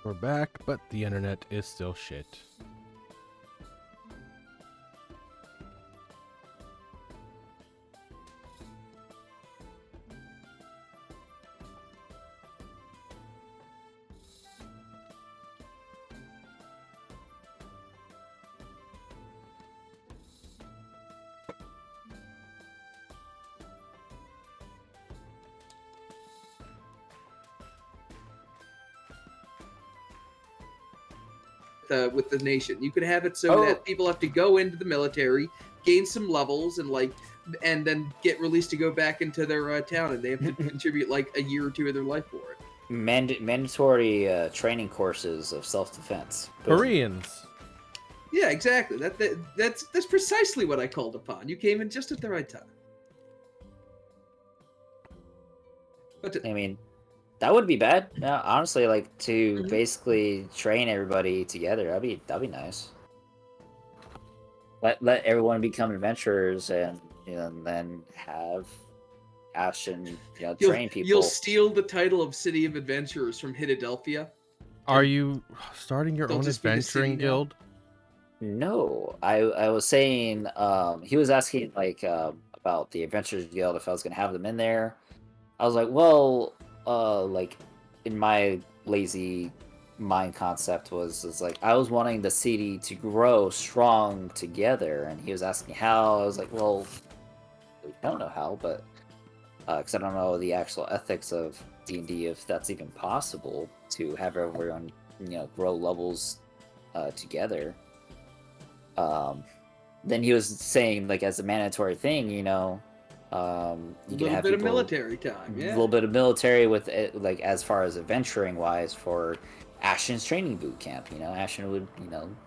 We're back, but the internet is still shit. With the nation. You could have it so that people have to go into the military, gain some levels, and then get released to go back into their town, and they have to contribute like a year or two of their life for it. Mandatory training courses of self-defense. Koreans. Yeah, exactly. That's precisely what I called upon. You came in just at the right time. But I mean, that would be bad. Yeah, honestly, like to basically train everybody together. That'd be nice. Let everyone become adventurers, and then have Ashton train people. You'll steal the title of City of Adventurers from Philadelphia. Are you starting your own adventuring guild? No, I was saying he was asking like about the Adventurers Guild, if I was gonna have them in there. I was like, well, like in my lazy mind concept was like I was wanting the city to grow strong together, and he was asking how. I was like, well, I don't know how, but because I don't know the actual ethics of D&D, if that's even possible to have everyone grow levels together. Then he was saying, like, as a mandatory thing, you can have a little bit of military time, yeah. A little bit of military with it, like, as far as adventuring wise for Ashton's training boot camp. Ashton would,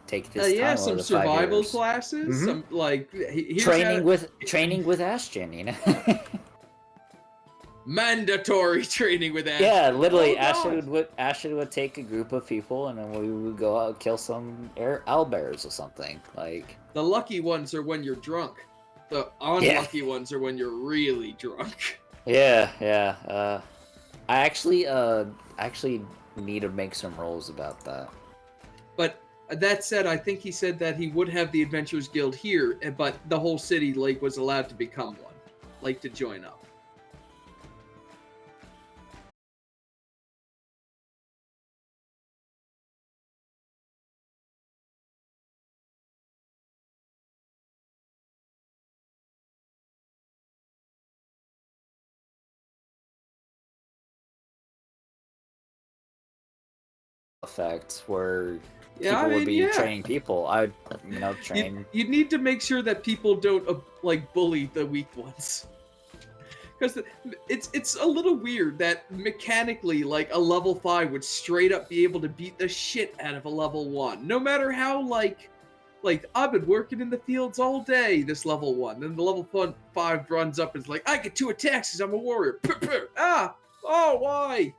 take this time some survival classes, some like training with Ashton, mandatory training with Ashton. Yeah, literally, Ashton would take a group of people, and then we would go out and kill some owlbears or something. Like, the lucky ones are when you're drunk. The unlucky ones are when you're really drunk. Yeah. I actually need to make some rolls about that. But that said, I think he said that he would have the Adventurers Guild here, but the whole city was allowed to become one, to join up. Effect where people would be training people. I'd train. You need to make sure that people don't bully the weak ones, because it's a little weird that mechanically a level 5 would straight up be able to beat the shit out of a level 1, no matter how I've been working in the fields all day, this level 1. Then the level 5 runs up and is like, I get 2 attacks because I'm a warrior. Why?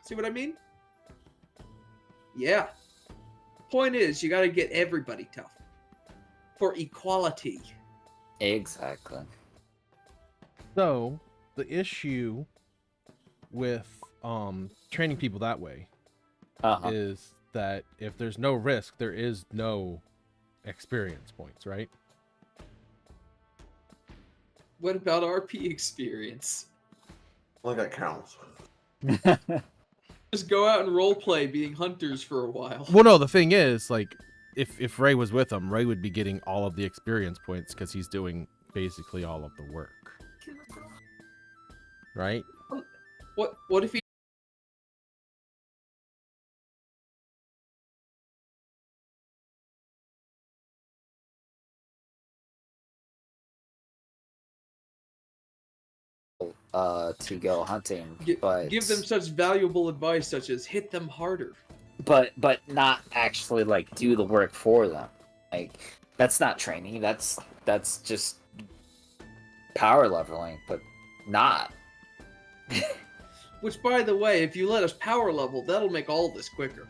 See what I mean? Yeah. Point is, you got to get everybody tough for equality. Exactly. So the issue with training people that way is that if there's no risk, there is no experience points, right? What about RP experience? Well, that counts. Just go out and roleplay being hunters for a while. Well, no, the thing is, if Ray was with him, Ray would be getting all of the experience points because he's doing basically all of the work. Right? What if he... to go hunting, but give them such valuable advice, such as hit them harder, but not actually do the work for them. That's not training. That's just power leveling, but not. Which, by the way, if you let us power level, that'll make all this quicker.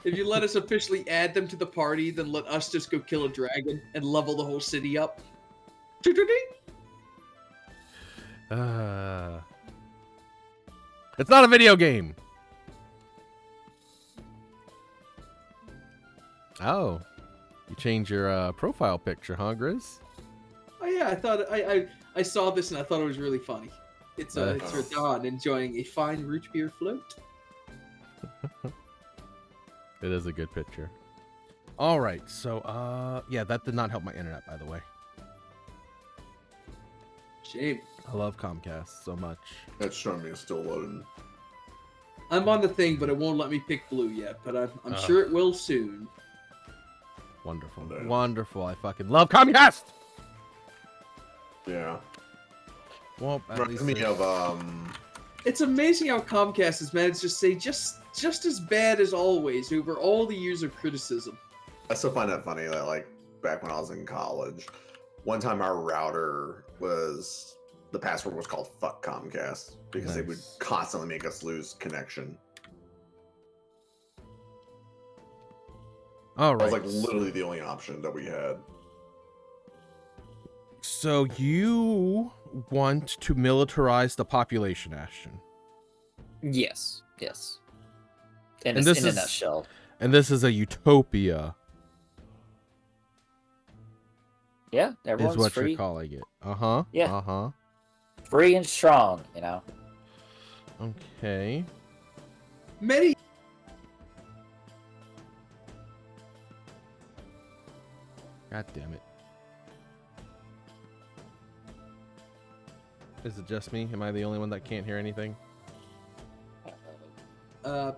If you let us officially add them to the party, then let us just go kill a dragon and level the whole city up. It's not a video game. Oh, you changed your profile picture, huh, Grizz? Oh yeah, I thought I saw this and I thought it was really funny. It's Radahn enjoying a fine root beer float. It is a good picture. All right, so yeah, that did not help my internet, by the way. Shame. I love Comcast so much. That's showing me it's still loading. I'm on the thing, but it won't let me pick blue yet. But I'm sure it will soon. Wonderful, Damn. wonderful. I fucking love Comcast. Yeah. Well, at Reminds least me of It's amazing how Comcast has managed to stay just as bad as always over all the years of criticism. I still find that funny that like back when I was in college, one time our router was the password was called "fuck Comcast" because they would Nice. constantly make us lose connection. All That right. was like literally the only option that we had. So you want to militarize the population, Ashton? Yes. And In this a is- nutshell. And this is a utopia, Yeah, is everyone's what free. you're calling it. Uh-huh. Yeah. Uh-huh. Free and strong, you know. Okay. Many God damn it. Is it just me? Am I the only one that can't hear anything? I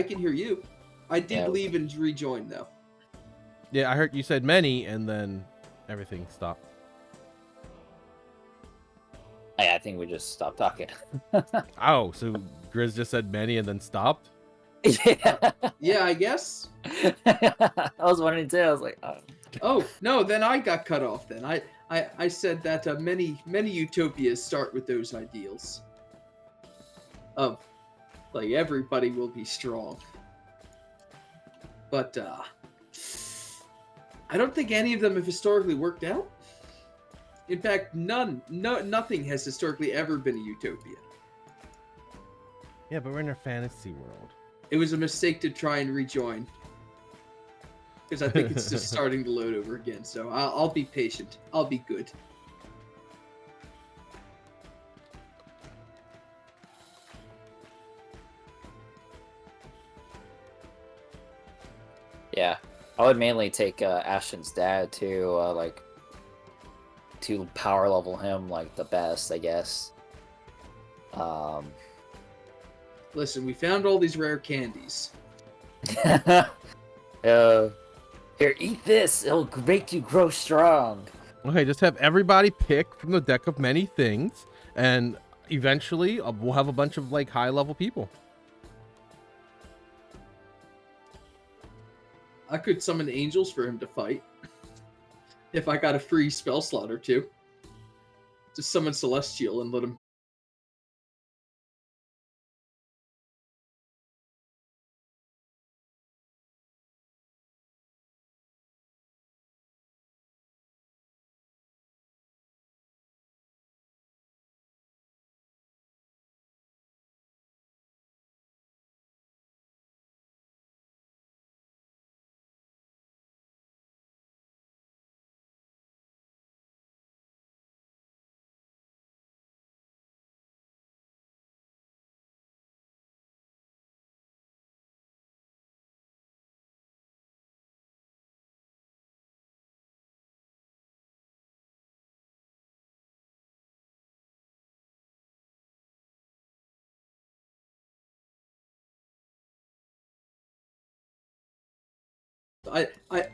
can hear you. I did Yeah. leave and rejoin though. Yeah, I heard you said many, and then everything stopped. I think we just stopped talking. Oh, so Grizz just said many and then stopped? Yeah. Yeah, I guess. I was wondering too. I was like, oh. Oh no, then I got cut off. Then I said that many utopias start with those ideals of like everybody will be strong, but I don't think any of them have historically worked out. In fact, nothing has historically ever been a utopia. Yeah, but we're in a fantasy world. It was a mistake to try and rejoin because I think it's just starting to load over again. So I'll be patient. I'll be good. Yeah, I would mainly take Ashton's dad to to power level him like the best, I guess. Listen, we found all these rare candies. Here, eat this. It'll make you grow strong. Okay, just have everybody pick from the deck of many things, and eventually we'll have a bunch of like high-level people. I could summon angels for him to fight. If I got a free spell slot or two. Just summon Celestial and let him.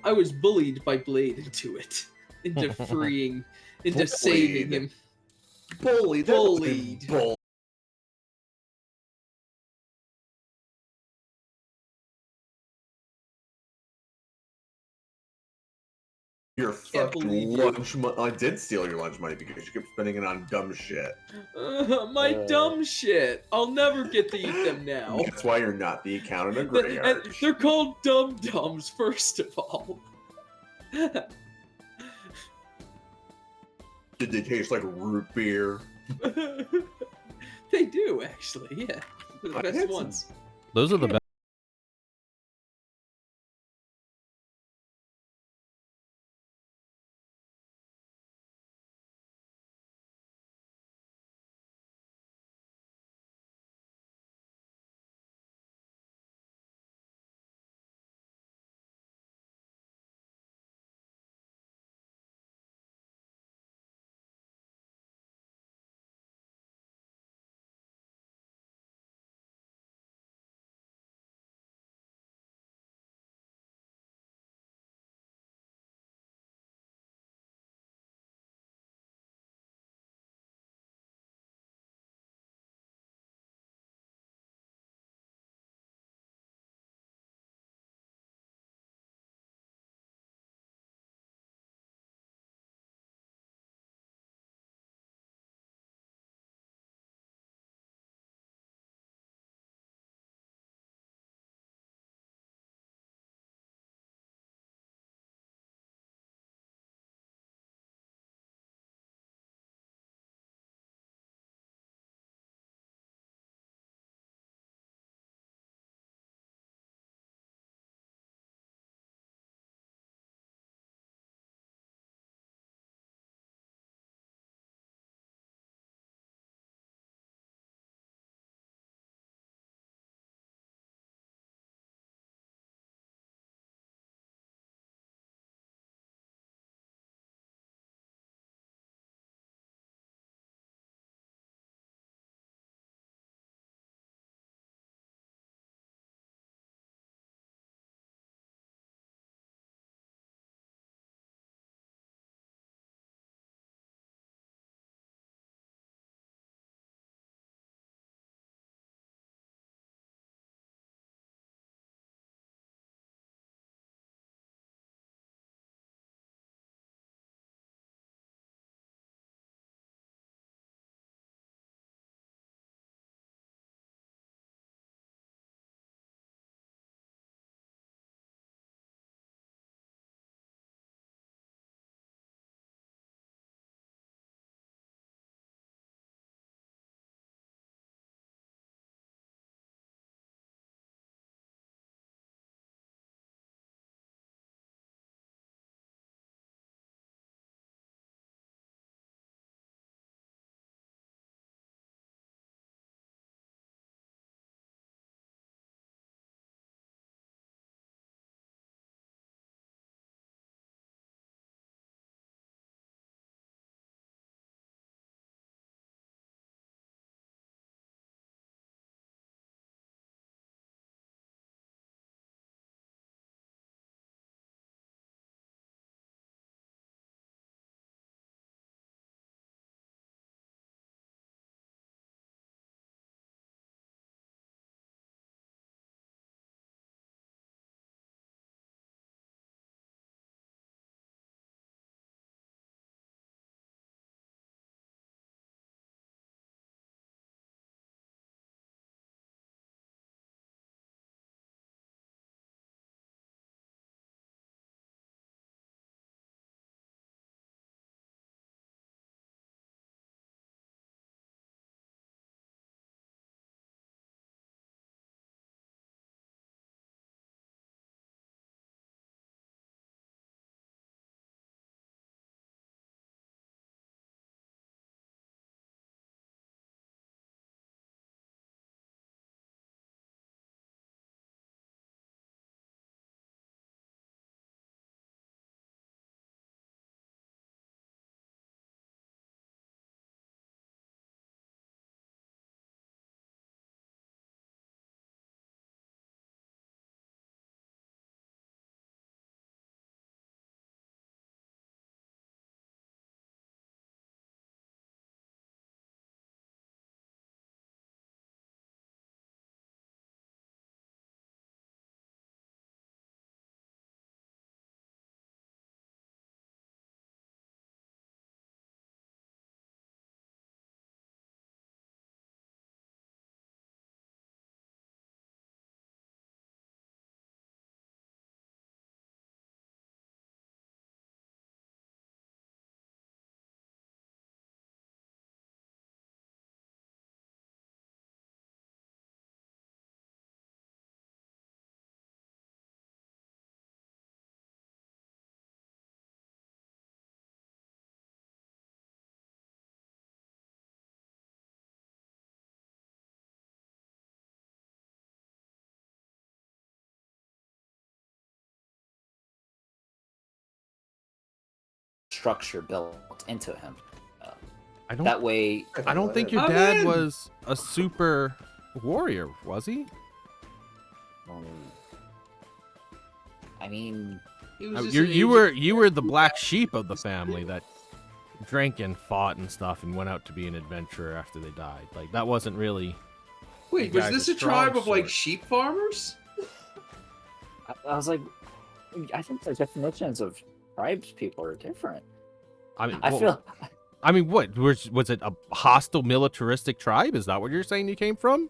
I was bullied by Blade into it. Into freeing, into saving him. Bullied. Bullied. Bull. Your Can't fucking believe you. lunch money. I did steal your lunch money because you kept spending it on dumb shit. My dumb shit. I'll never get to eat them now. That's why you're not the accountant of And Greyarch. they're called dum dums, first of all. Did they taste like root beer? They do actually, yeah. They're the I best had some- ones. Those are the best. structure built into him. I don't. That way, I don't think your I'm dad in. was a super warrior, was he? I mean, He was just You an you were the black sheep of the family that drank and fought and stuff and went out to be an adventurer after they died. Like that wasn't really. Wait, You was guys this are a tribe strong of like sort. sheep farmers? I was like, I think the definitions of tribes people are different. I mean, I well, feel I mean, what was it? A hostile militaristic tribe? Is that what you're saying you came from?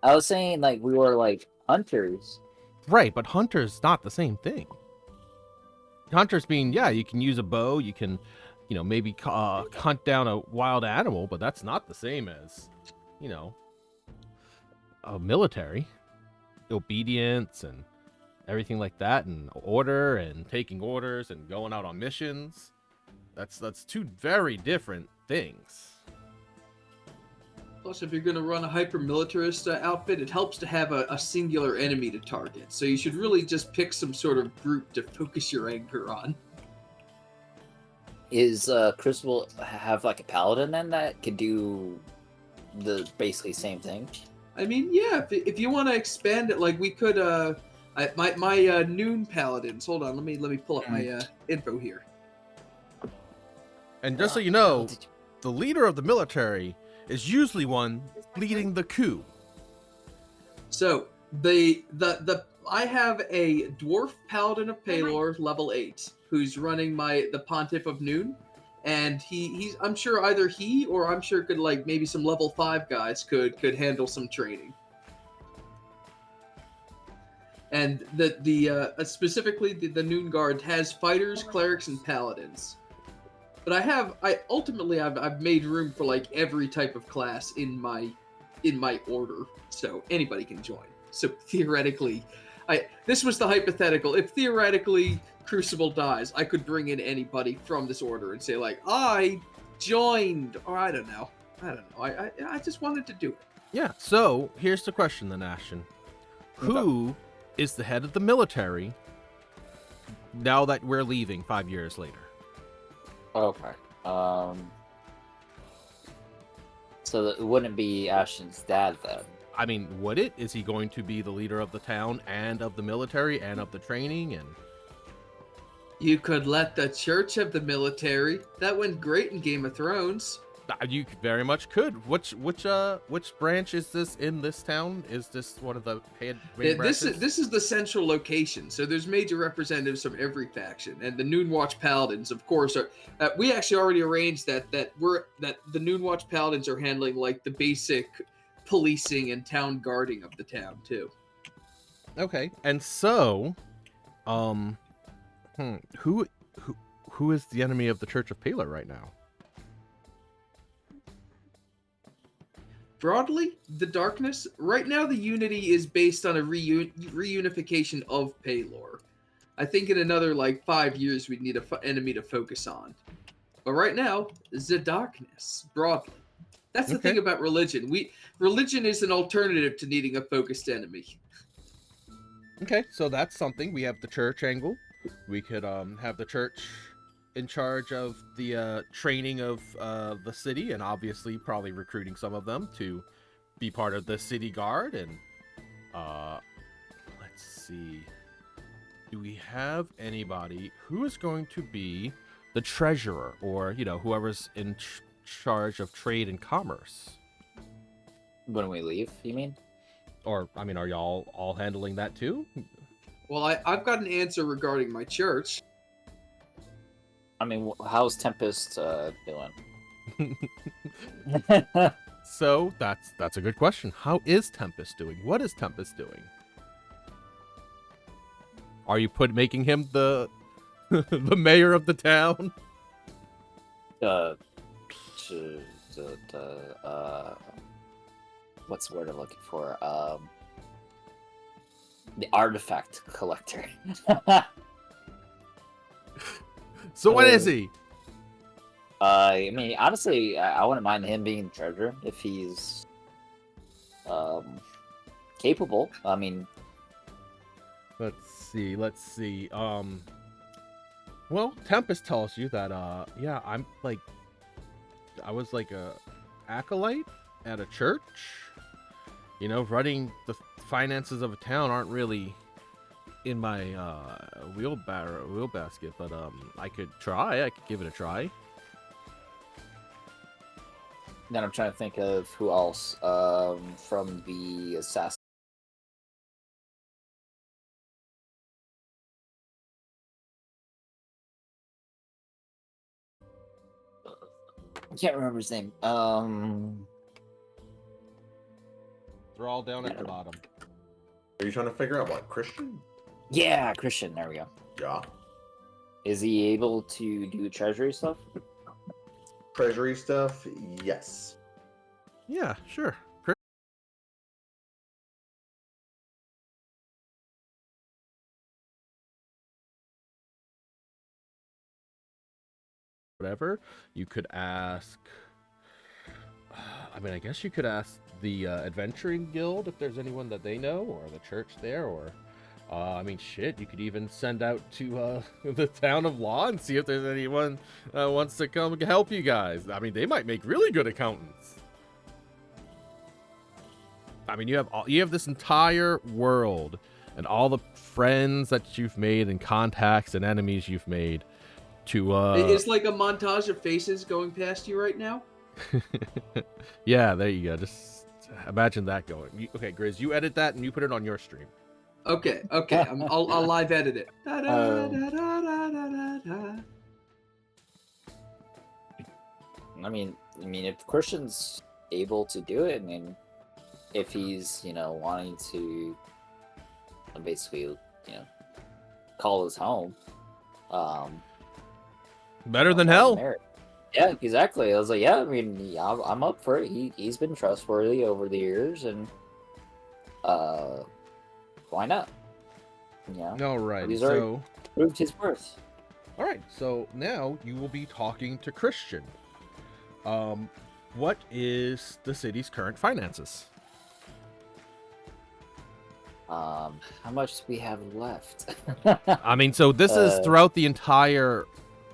I was saying like we were like hunters. Right, but hunter's not the same thing. Hunters mean, yeah, you can use a bow, you can, maybe hunt down a wild animal, but that's not the same as, a military. Obedience and everything like that, and order and taking orders and going out on missions. That's two very different things. Plus, if you're going to run a hyper-militarist outfit, it helps to have a singular enemy to target. So you should really just pick some sort of group to focus your anger on. Is Crucible have like a paladin then that could do the basically same thing? I mean, yeah, if you want to expand it, like we could, my noon paladins. Hold on, let me pull up my info here. And just so you know, the leader of the military is usually one leading the coup. So I have a dwarf paladin of Palor, level 8, who's running the Pontiff of Noon, and he's I'm sure either he or I'm sure could like maybe some level 5 guys could handle some training. And the specifically the Noon Guard has fighters, clerics, and paladins. But I've made room for like every type of class in my order, so anybody can join. So theoretically, this was the hypothetical. If theoretically Crucible dies, I could bring in anybody from this order and say like, I joined, or I don't know. I just wanted to do it. Yeah. So here's the question then, Ashton. Who is the head of the military now that we're leaving 5 years later? Okay. So it wouldn't be Ashton's dad then. I mean, would it? Is he going to be the leader of the town and of the military and of the training? And You could let the church have the military. That went great in Game of Thrones. you very much could. Which branch is this in this town? Is this one of the main branches? This is the central location, so there's major representatives from every faction, and the Noonwatch Paladins, of course, are. We actually already arranged that the Noonwatch Paladins are handling like the basic policing and town guarding of the town too. Okay, and so, who is the enemy of the Church of Palor right now? Broadly, the darkness. Right now, the unity is based on a reunification of Palor. I think in another like 5 years, we'd need an enemy to focus on. But right now, the darkness. Broadly, that's the thing about religion. Religion is an alternative to needing a focused enemy. Okay, so that's something. We have the church angle. We could have the church in charge of the training of the city, and obviously probably recruiting some of them to be part of the city guard. And let's see, do we have anybody who is going to be the treasurer, or whoever's in charge of trade and commerce? When we leave, you mean? Or I mean, are y'all all handling that too? Well, I've got an answer regarding my church. I mean, how's Tempest doing? So that's a good question. How is Tempest doing? What is Tempest doing? Are you making him the the mayor of the town? What's the word I'm looking for? The artifact collector. So what is he? I mean, honestly, I wouldn't mind him being treasurer if he's capable. I mean, Let's see. Well, Tempest tells you that, yeah, I was like a acolyte at a church. You know, running the finances of a town aren't really in my wheel basket, but I could try. I could give it a try. Then I'm trying to think of who else from the assassin. I can't remember his name. They're all down at the bottom. Are you trying to figure out what Christian? Yeah, Christian. There we go. Yeah. Is he able to do treasury stuff? Treasury stuff? Yes. Yeah, sure. Whatever. You could ask. I mean, I guess you could ask the Adventuring Guild if there's anyone that they know, or the church there, or I mean, shit, you could even send out to the town of Law and see if there's anyone wants to come help you guys. I mean, they might make really good accountants. I mean, you have this entire world and all the friends that you've made and contacts and enemies you've made to It's like a montage of faces going past you right now. Yeah, there you go. Just imagine that going. Okay, Grizz, you edit that and you put it on your stream. Okay. I'll live edit it. I mean, if Christian's able to do it, I mean, if he's wanting to basically call his home, better than hell. Yeah, exactly. I was like, yeah, I mean, I'm up for it. He's been trustworthy over the years, and why not? Yeah. All right. He's So proved his worth. all right. So now you will be talking to Christian. What is the city's current finances? How much do we have left? I mean, so this is throughout the entire.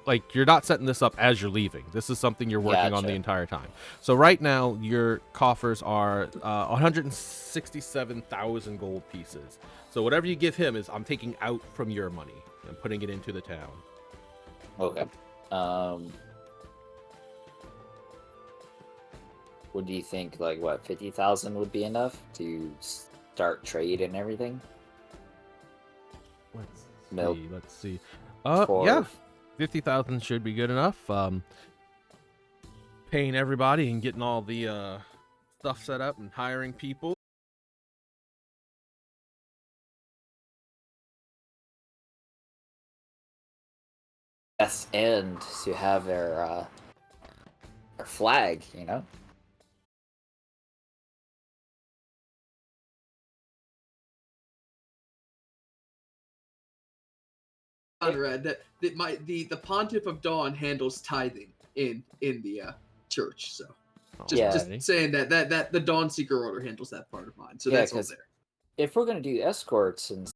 Like, you're not setting this up as you're leaving. This is something you're working on the entire time. So right now, your coffers are 167,000 gold pieces. So whatever you give him is I'm taking out from your money and putting it into the town. Okay. What do you think? Like, what, 50,000 would be enough to start trade and everything? Let's see. Yeah. 50,000 should be good enough. Paying everybody and getting all the stuff set up and hiring people. Yes, and to have their flag, Conrad, that the Pontiff of Dawn handles tithing in the church. So just saying that the Dawn Seeker Order handles that part of mine. So yeah, that's all there. If we're gonna do escorts and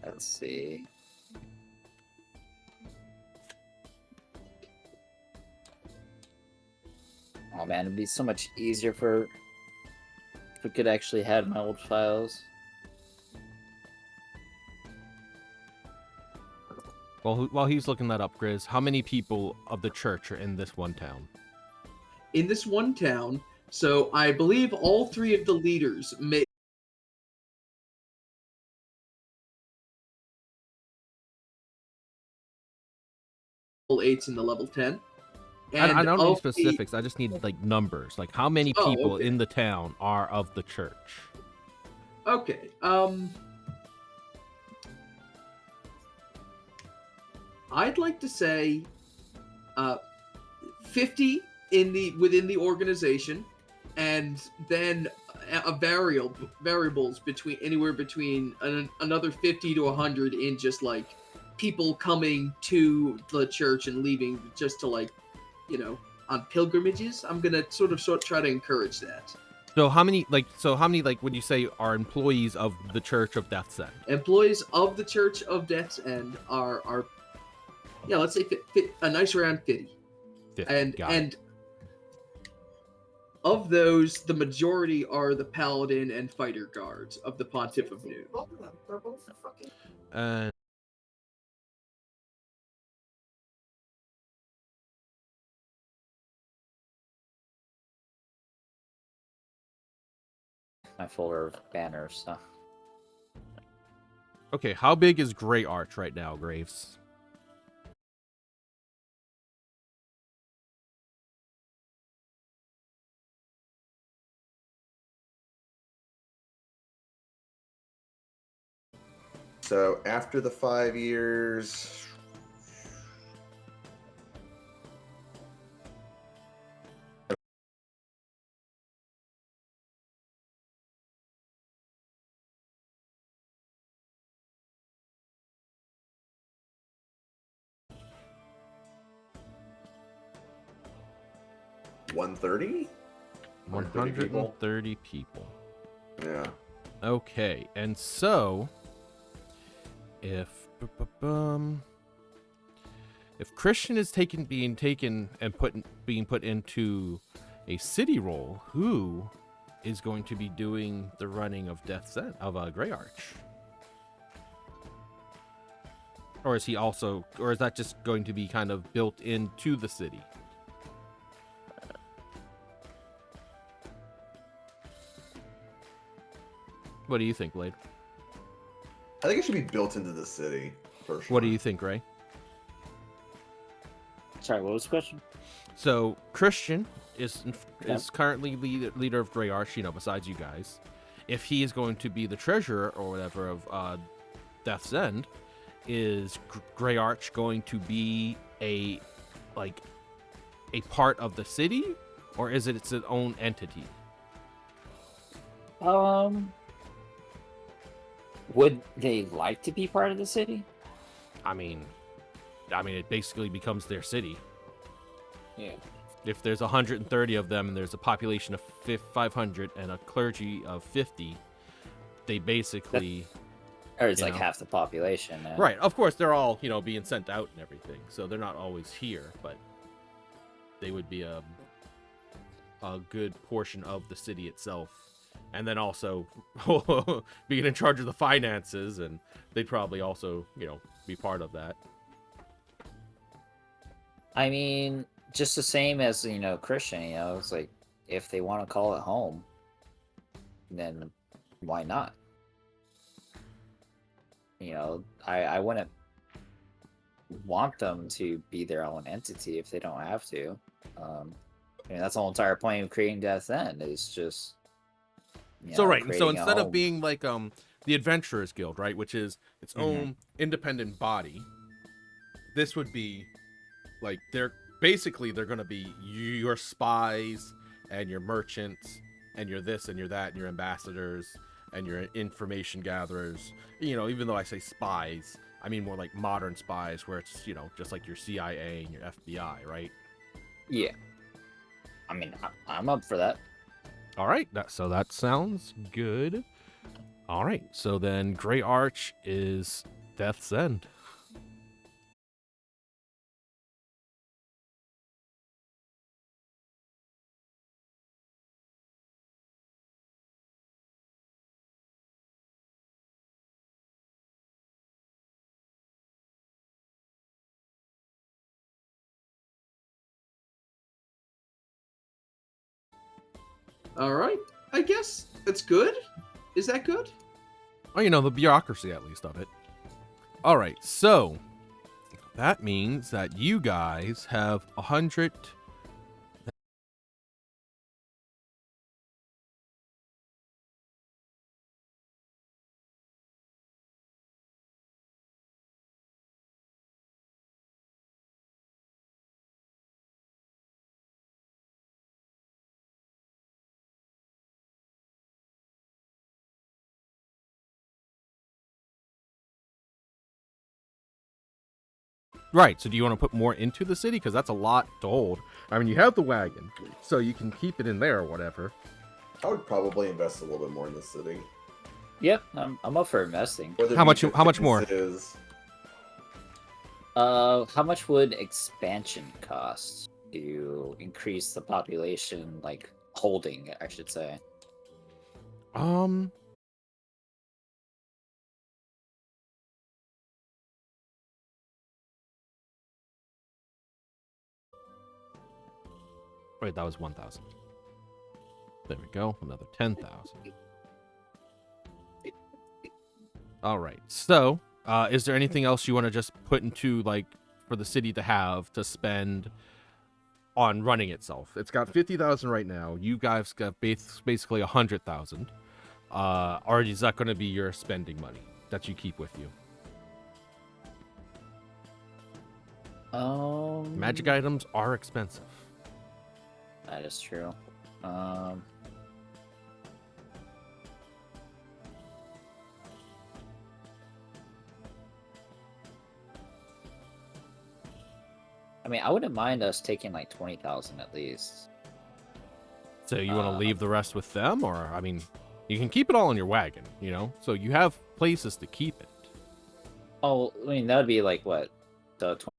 let's see. Oh man, it'd be so much easier if we could actually have my old files. Well, while he's looking that up, Grizz, how many people of the church are in this one town? In this one town, so I believe all three of the leaders may. Level 8s in the level 10. And I don't need specifics. I just need like numbers. Like how many people in the town are of the church? Okay. I'd like to say 50 within the organization, and then variables between anywhere between another 50 to 100 in just like people coming to the church and leaving just to like, on pilgrimages. I'm gonna sort of try to encourage that. So how many would you say are employees of the Church of Death's End? Employees of the Church of Death's End are let's say a nice round 50. 50. And of those, the majority are the paladin and fighter guards of the Pontiff of Noon. My folder of banners. Huh? Okay, how big is Grey Arch right now, Graves? So after the 5 years, $130? 130 people. Yeah. Okay, and so if Christian is being taken and being put into a city role, who is going to be doing the running of Death's End of Grey Arch? Or is that just going to be kind of built into the city? What do you think, Blade? I think it should be built into the city, for sure. What do you think, Ray? Sorry, what was the question? So Christian is currently leader of Grey Arch, besides you guys. If he is going to be the treasurer or whatever of Death's End, is Grey Arch going to be a part of the city, or is it its own entity? Would they like to be part of the city? I mean, it basically becomes their city. Yeah. If there's 130 of them and there's a population of 500 and a clergy of 50, they basically... Or it's like half the population. Right. Of course, they're all, being sent out and everything, so they're not always here, but they would be a good portion of the city itself. And then also being in charge of the finances, and they'd probably also, be part of that. I mean, just the same as, Christian, it's like, if they want to call it home, then why not? I wouldn't want them to be their own entity if they don't have to. That's the whole entire point of creating Death's End, is just... So instead of being like the Adventurers Guild, right, which is its own independent body, this would be like they're going to be your spies and your merchants and your this and your that and your ambassadors and your information gatherers. Even though I say spies, I mean more like modern spies, where it's just like your CIA and your FBI, right? Yeah. I mean, I'm up for that. All right, so that sounds good. All right, so then Grey Arch is Death's End. All right, I guess that's good. Is that good? Oh, the bureaucracy at least of it. All right, so that means that you guys have 100 Right. So do you want to put more into the city? Because that's a lot to hold. I mean, you have the wagon, so you can keep it in there or whatever. I would probably invest a little bit more in the city. Yeah, I'm up for investing. Whether How it be much more? defenses, How much would expansion cost to increase the population, like holding, I should say? Wait, that was 1,000. There we go. Another 10,000. All right. So, is there anything else you want to just put into, like, for the city to have to spend on running itself? It's got 50,000 right now. You guys got basically 100,000. Or is that going to be your spending money that you keep with you? Magic items are expensive. That is true. I mean, I wouldn't mind us taking like 20,000 at least. So you want to leave the rest with them, or I mean, you can keep it all in your wagon, you know. So you have places to keep it. Oh, I mean that would be like what, the 20.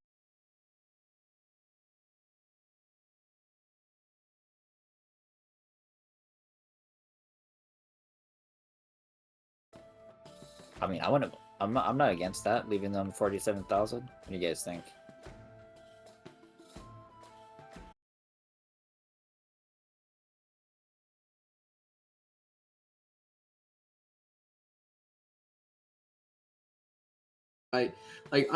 I mean, I wouldn't. I'm not against that. Leaving them 47,000. What do you guys think?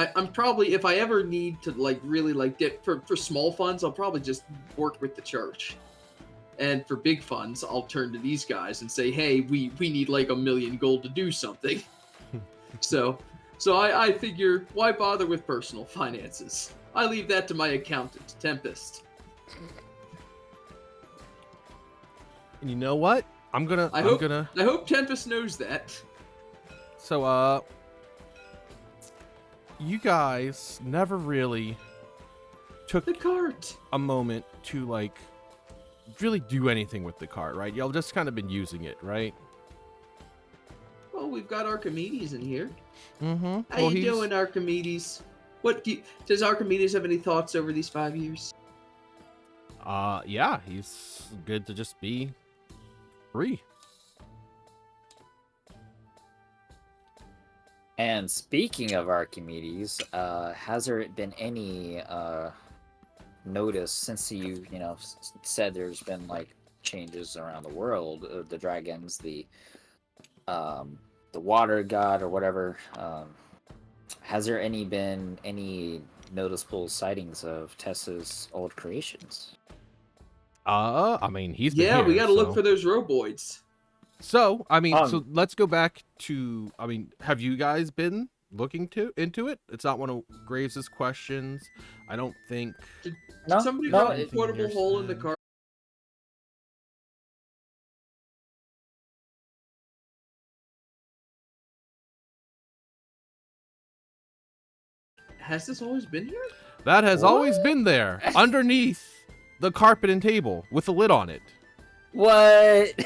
I'm probably, if I ever need to like really like get for small funds, I'll probably just work with the church. And for big funds, I'll turn to these guys and say, hey, we need like 1 million gold to do something. So I figure, why bother with personal finances? I leave that to my accountant, Tempest. And you know what? I hope Tempest knows that. So, you guys never really took the cart a moment to like really do anything with the cart, right? Y'all just kind of been using it, right? Well, we've got Archimedes in here. Mm-hmm. How you doing, Archimedes? Does Archimedes have any thoughts over these 5 years? Yeah, he's good to just be free. And speaking of Archimedes, has there been any notice since you said there's been like changes around the world, the dragons, the water god or whatever? Has there been any noticeable sightings of Tessa's old creations? I mean, he's been here, we got to look for those roboids. So, I mean, so let's go back to, I mean, have you guys been looking into it? It's not one of Graves' questions. I don't think. Did somebody drop a portable hole in the car? Has this always been here? That has always been there, underneath the carpet and table with a lid on it. What?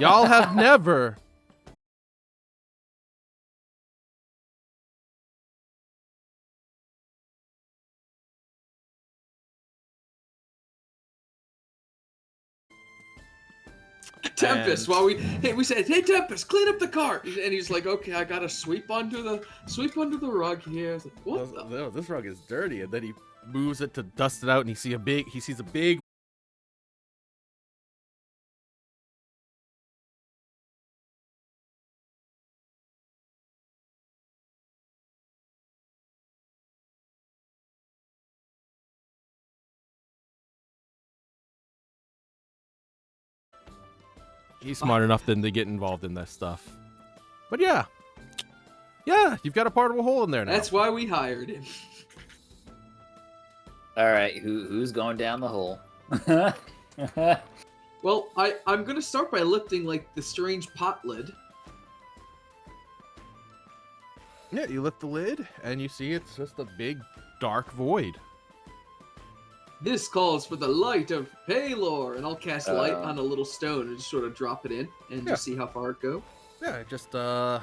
Y'all have never. Tempest, we said, hey Tempest, clean up the cart, and he's like, okay, I gotta sweep under the rug here. I was like, what? No, this rug is dirty, and then he moves it to dust it out, and he sees a big. He's smart enough then to get involved in this stuff. But yeah, you've got a portable hole in there now. That's why we hired him. All right, who's going down the hole? Well, I'm gonna start by lifting like the strange pot lid. Yeah, you lift the lid and you see it's just a big dark void. This calls for the light of Paylor, and I'll cast light on a little stone and just sort of drop it in and just see how far it goes. Yeah, just I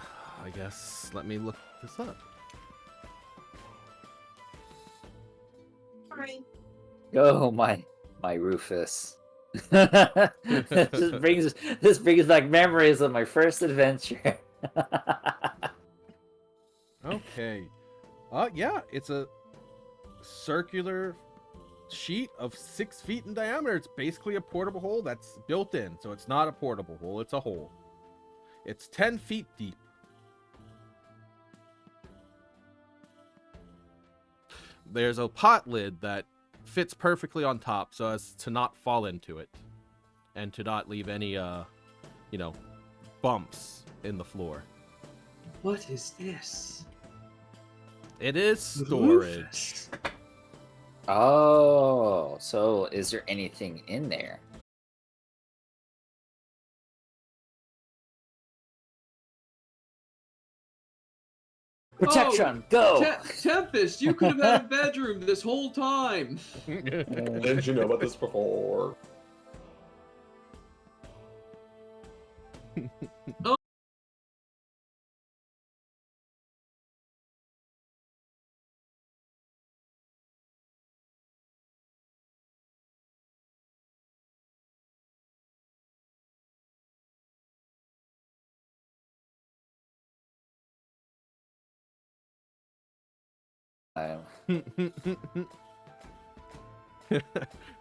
guess let me look this up. Oh my Rufus. this brings back memories of my first adventure. Okay. Yeah, it's a circular sheet of 6 feet in diameter. It's basically a portable hole that's built in. So it's not a portable hole, it's a hole. It's 10 feet deep. There's a pot lid that fits perfectly on top so as to not fall into it and to not leave any bumps in the floor. What is this? It is storage. Rufus. Oh, so is there anything in there? Protection, go! Tempest, you could have had a bedroom this whole time. Didn't you know about this before?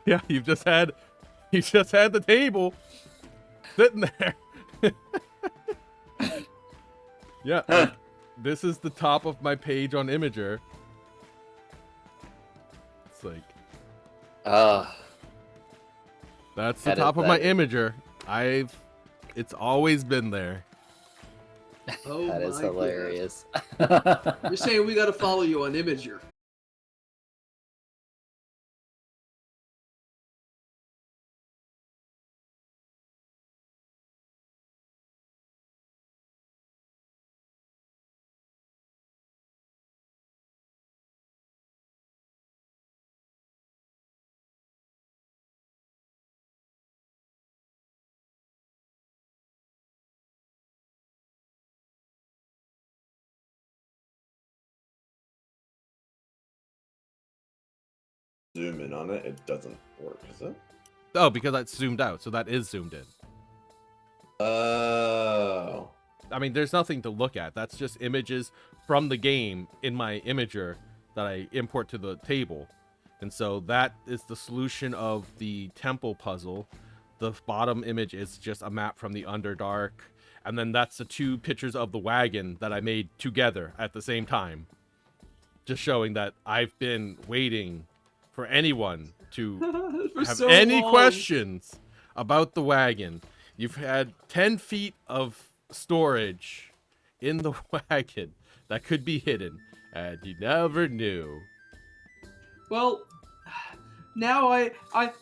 Yeah, you've just had the table sitting there. Yeah, this is the top of my page on Imager. It's like, that's the top of my Imager. It's always been there. Oh, that is hilarious. You're saying we got to follow you on Imager. Zoom in on it, it doesn't work, is it? Oh, because that's zoomed out, so that is zoomed in. Oh. I mean, there's nothing to look at. That's just images from the game in my Imager that I import to the table. And so that is the solution of the temple puzzle. The bottom image is just a map from the Underdark. And then that's the 2 pictures of the wagon that I made together at the same time. Just showing that I've been waiting for anyone to have so any long. questions about the wagon. You've had 10 feet of storage in the wagon that could be hidden, and you never knew. Well, now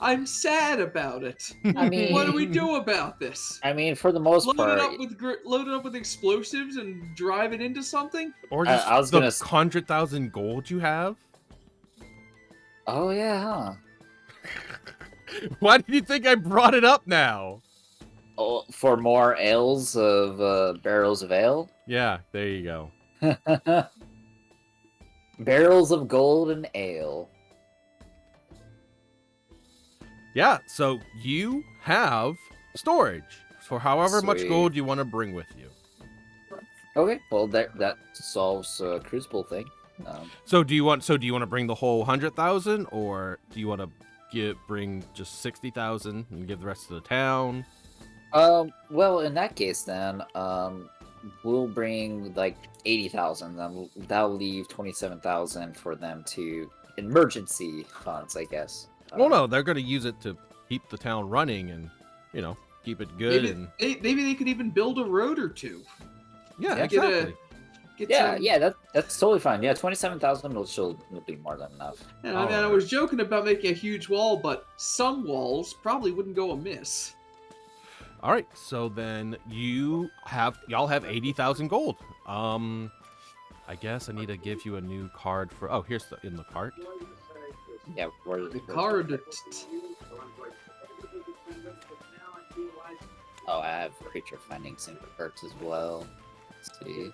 I'm sad about it. I mean, What do we do about this? I mean, for the most Load part, it up with explosives and drive it into something? Or just I was the gonna 100,000 gold you have? oh yeah, huh? Why do you think I brought it up now? Oh, for more ales of barrels of ale. Yeah, there you go. Barrels of gold and ale. Yeah, so you have storage for however much Sweet. gold you want to bring with you. Okay, well that solves Crucible thing. So do you want to bring the whole 100,000, or do you want to bring just 60,000 and give the rest to the town? Well, in that case, then, we'll bring like 80,000. Then that'll leave 27,000 for them to emergency funds, I guess. Well, no, they're going to use it to keep the town running and keep it good. Maybe they could even build a road or two. Yeah, Yeah, exactly. That's totally fine. Yeah, 27,000 will be more than enough. And I mean, I was joking about making a huge wall, but some walls probably wouldn't go amiss. All right, so then y'all have 80,000 gold. I I guess I need to give you a new card for. Oh, here's the in the cart. Yeah, The card. Oh, I have creature finding single cards as well. Let's see.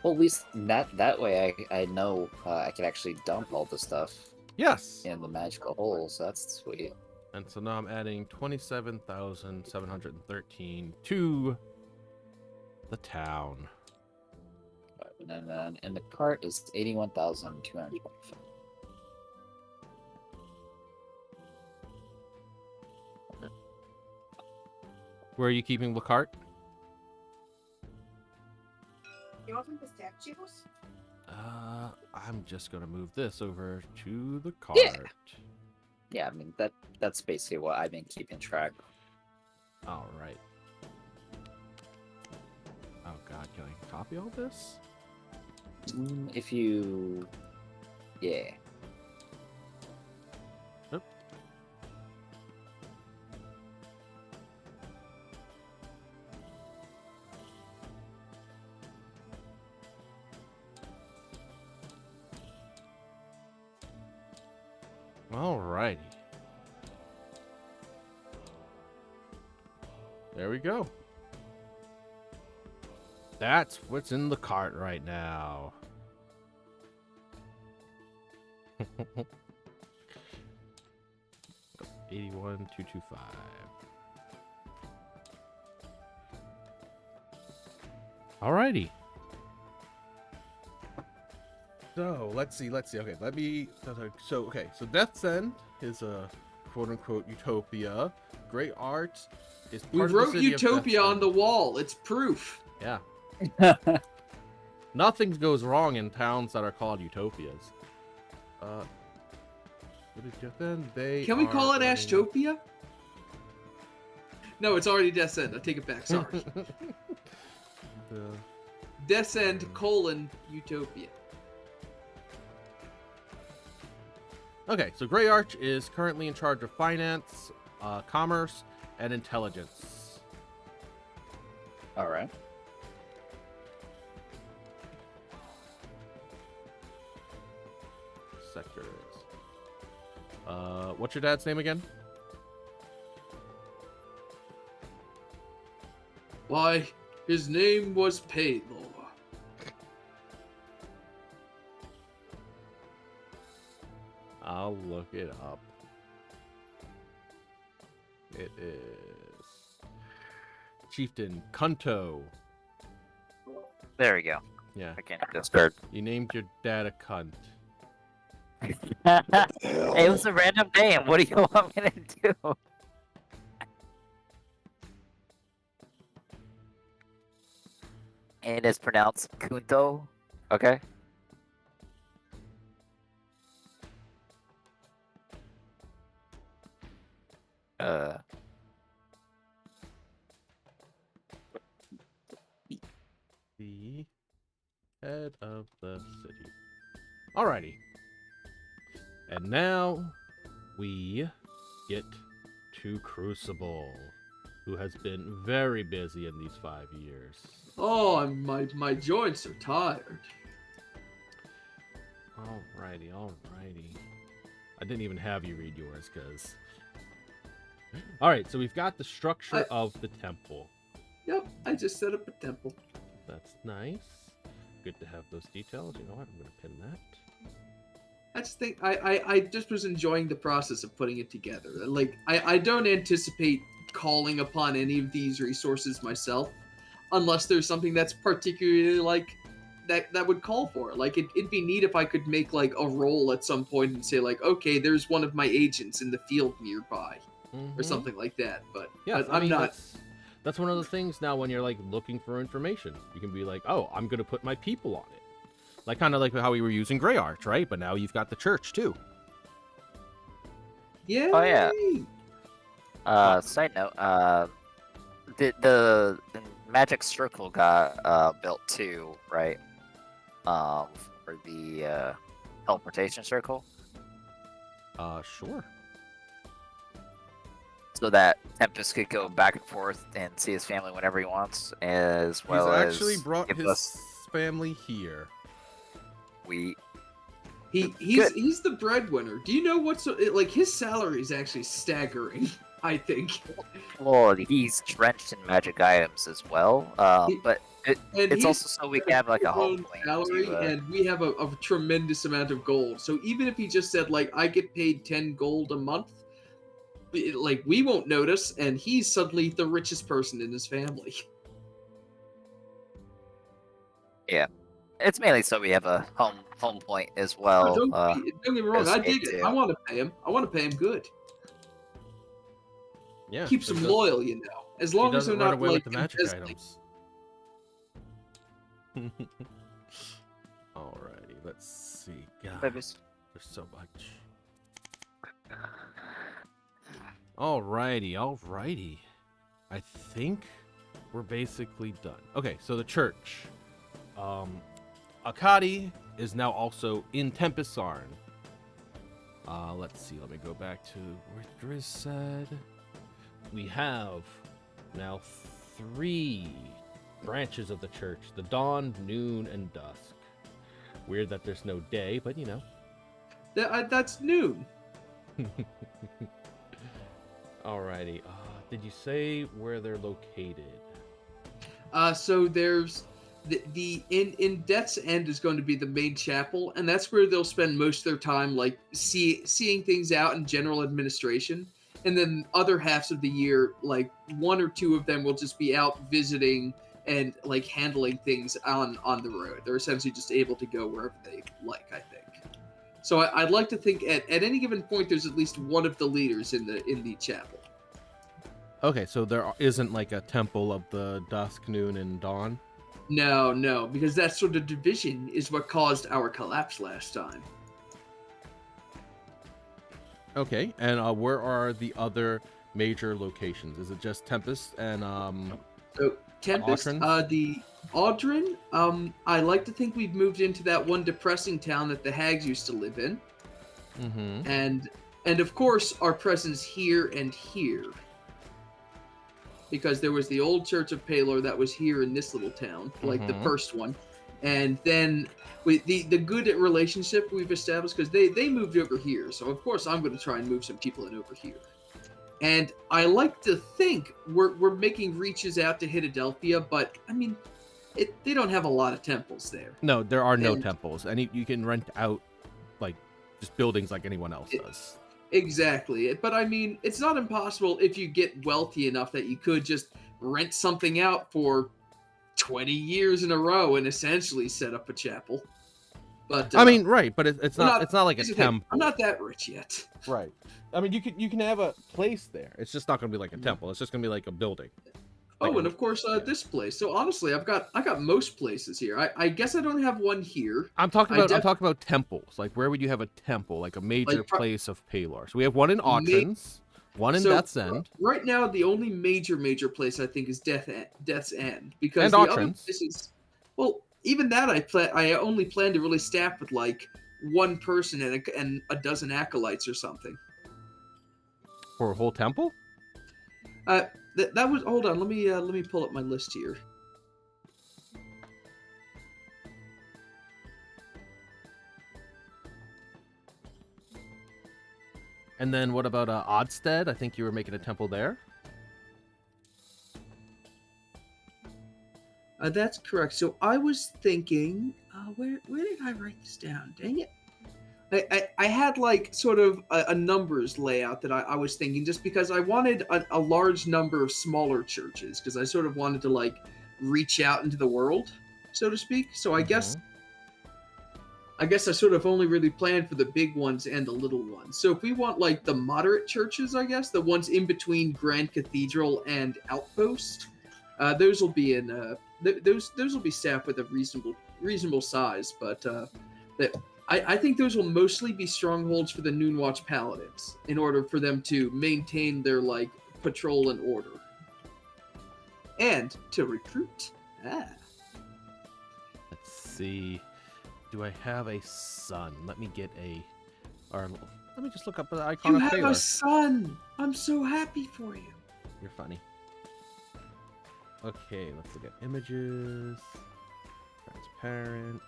Well, at least that way I know I can actually dump all the stuff Yes. in the magical hole, so that's sweet. And so now I'm adding 27,713 to the town. And then in the cart is 81,225. Where are you keeping the cart? You want some pistachios? I'm just gonna move this over to the cart. Yeah, I mean that's basically what I've been keeping track of. All right. Oh God, can I copy all this? If you, yeah. Yep. Alrighty. There we go. That's what's in the cart right now. 81,225. Alrighty. So let's see. Okay, so Death's End is a quote-unquote utopia. Great Art is part We of the wrote city of Utopia Death's on End. the wall. It's proof. Yeah. Nothing goes wrong in towns that are called utopias. What is Death's End? Can we call it running- Ashtopia? No, it's already Death's End. I take it back. Sorry. Death's End : Utopia. Okay, so Grey Arch is currently in charge of finance, commerce, and intelligence. All right. Sectors. What's your dad's name again? Why, his name was Paylor. I'll look it up. It is Chieftain Kunto. There we go. Yeah, I can't discard. you named your dad a cunt. It was a random name. What do you want me to do? And it's pronounced Kunto. Okay. The head of the city. Alrighty. And now we get to Crucible, who has been very busy in these 5 years. Oh, my joints are tired. Alrighty. I didn't even have you read yours, because... Alright, so we've got the structure of the temple. Yep, I just set up a temple. That's nice. Good to have those details. You know what? I'm going to pin that. I just think I just was enjoying the process of putting it together. Like I don't anticipate calling upon any of these resources myself, unless there's something that's particularly like that would call for it. Like it'd be neat if I could make like a roll at some point and say like, okay, there's one of my agents in the field nearby, or something like that. But Yeah, I'm mean, not. That's one of the things now when you're like looking for information. You can be like, oh, I'm going to put my people on it. Like kind of like how we were using Grey Arch, right? But now you've got the church too. Yeah. Oh, yeah. Side note, the magic circle got built too, right? For the teleportation circle, Sure. so that Tempest could go back and forth and see his family whenever he wants, as well He's actually as brought give his us- family here. We He's the breadwinner. Do you know what's like his salary is actually staggering? I think. well, he's drenched in magic items as well. But And it's he's also so we can have like a his home own point salary, to, and we have a tremendous amount of gold. So even if he just said like I get paid 10 gold a month, like we won't notice, and he's suddenly the richest person in his family. It's mainly so we have a home point as Oh, well. don't get me wrong, as I it dig it. too. I want to pay him. I want to pay him good. Yeah. Keeps so him it does- loyal, you know. As He long as doesn't they're run not away like with the magic embezzling. items. Alrighty, let's see. God, Babies. there's so much. Alrighty. I think we're basically done. Okay, so the church. Akkadi is now also in Tempest Sarn. Let's see, let me go back to what Driz said. We have now 3 branches of the church: the dawn, noon, and dusk. Weird that there's no day, but you know. That's noon. Alrighty. Did you say where they're located? So there's in Death's End is going to be the main chapel, and that's where they'll spend most of their time, like seeing things out in general administration. And then other halves of the year, like 1 or 2 of them will just be out visiting and like handling things on the road. They're essentially just able to go wherever they like, I think. So I'd like to think at any given point there's at least one of the leaders in the chapel. Okay, so there isn't like a temple of the dusk, noon, and dawn? No, because that sort of division is what caused our collapse last time. Okay, and where are the other major locations? Is it just Tempest and So Tempest, Audrin? the Audrin, I like to think we've moved into that one depressing town that the hags used to live in, Mm-hmm. and of course our presence here and here, because there was the old Church of Palor that was here in this little town, like the Mhm. first one, and then with the good relationship we've established, because they moved over here, so of course I'm going to try and move some people in over here. And I like to think we're making reaches out to Philadelphia, but I mean, they don't have a lot of temples there. No, there are no And- temples, and you can rent out like just buildings like anyone else does. Exactly. But I mean, it's not impossible if you get wealthy enough that you could just rent something out for 20 years in a row and essentially set up a chapel. But I mean, right, but it's we're not it's not like a here's the thing, temple. I'm not that rich yet. Right. I mean, you can have a place there. It's just not going to be like a temple. It's just going to be like a building. Oh, Like and of course, this place. So honestly, I got most places here. I guess I don't have one here. I'm talking I about I'm talking about temples. Like where would you have a temple, like a major Like, place of Palor? So we have one in Autrins, one in So, Death's End, Right now, the only major place I think is Death's End, because And the other Autrins. places, well, even that I only plan to really staff with like one person and a dozen acolytes or something. for a whole temple. That was, hold on, let me pull up my list here. And then what about Odstead? I think you were making a temple there. That's correct. So I was thinking, where did I write this down? Dang it. I had like sort of a numbers layout that I was thinking, just because I wanted a large number of smaller churches, because I sort of wanted to like reach out into the world, so to speak. So I guess I sort of only really planned for the big ones and the little ones. So if we want like the moderate churches, I guess the ones in between Grand Cathedral and Outpost, those will be in those will be staffed with a reasonable size, but I think those will mostly be strongholds for the Noonwatch Paladins in order for them to maintain their like patrol and order and to recruit. Let's see. Do I have a son? Let me get let me just look up the icon You of have Palor. a son. I'm so happy for you. You're funny. Okay, let's look at images. Transparent.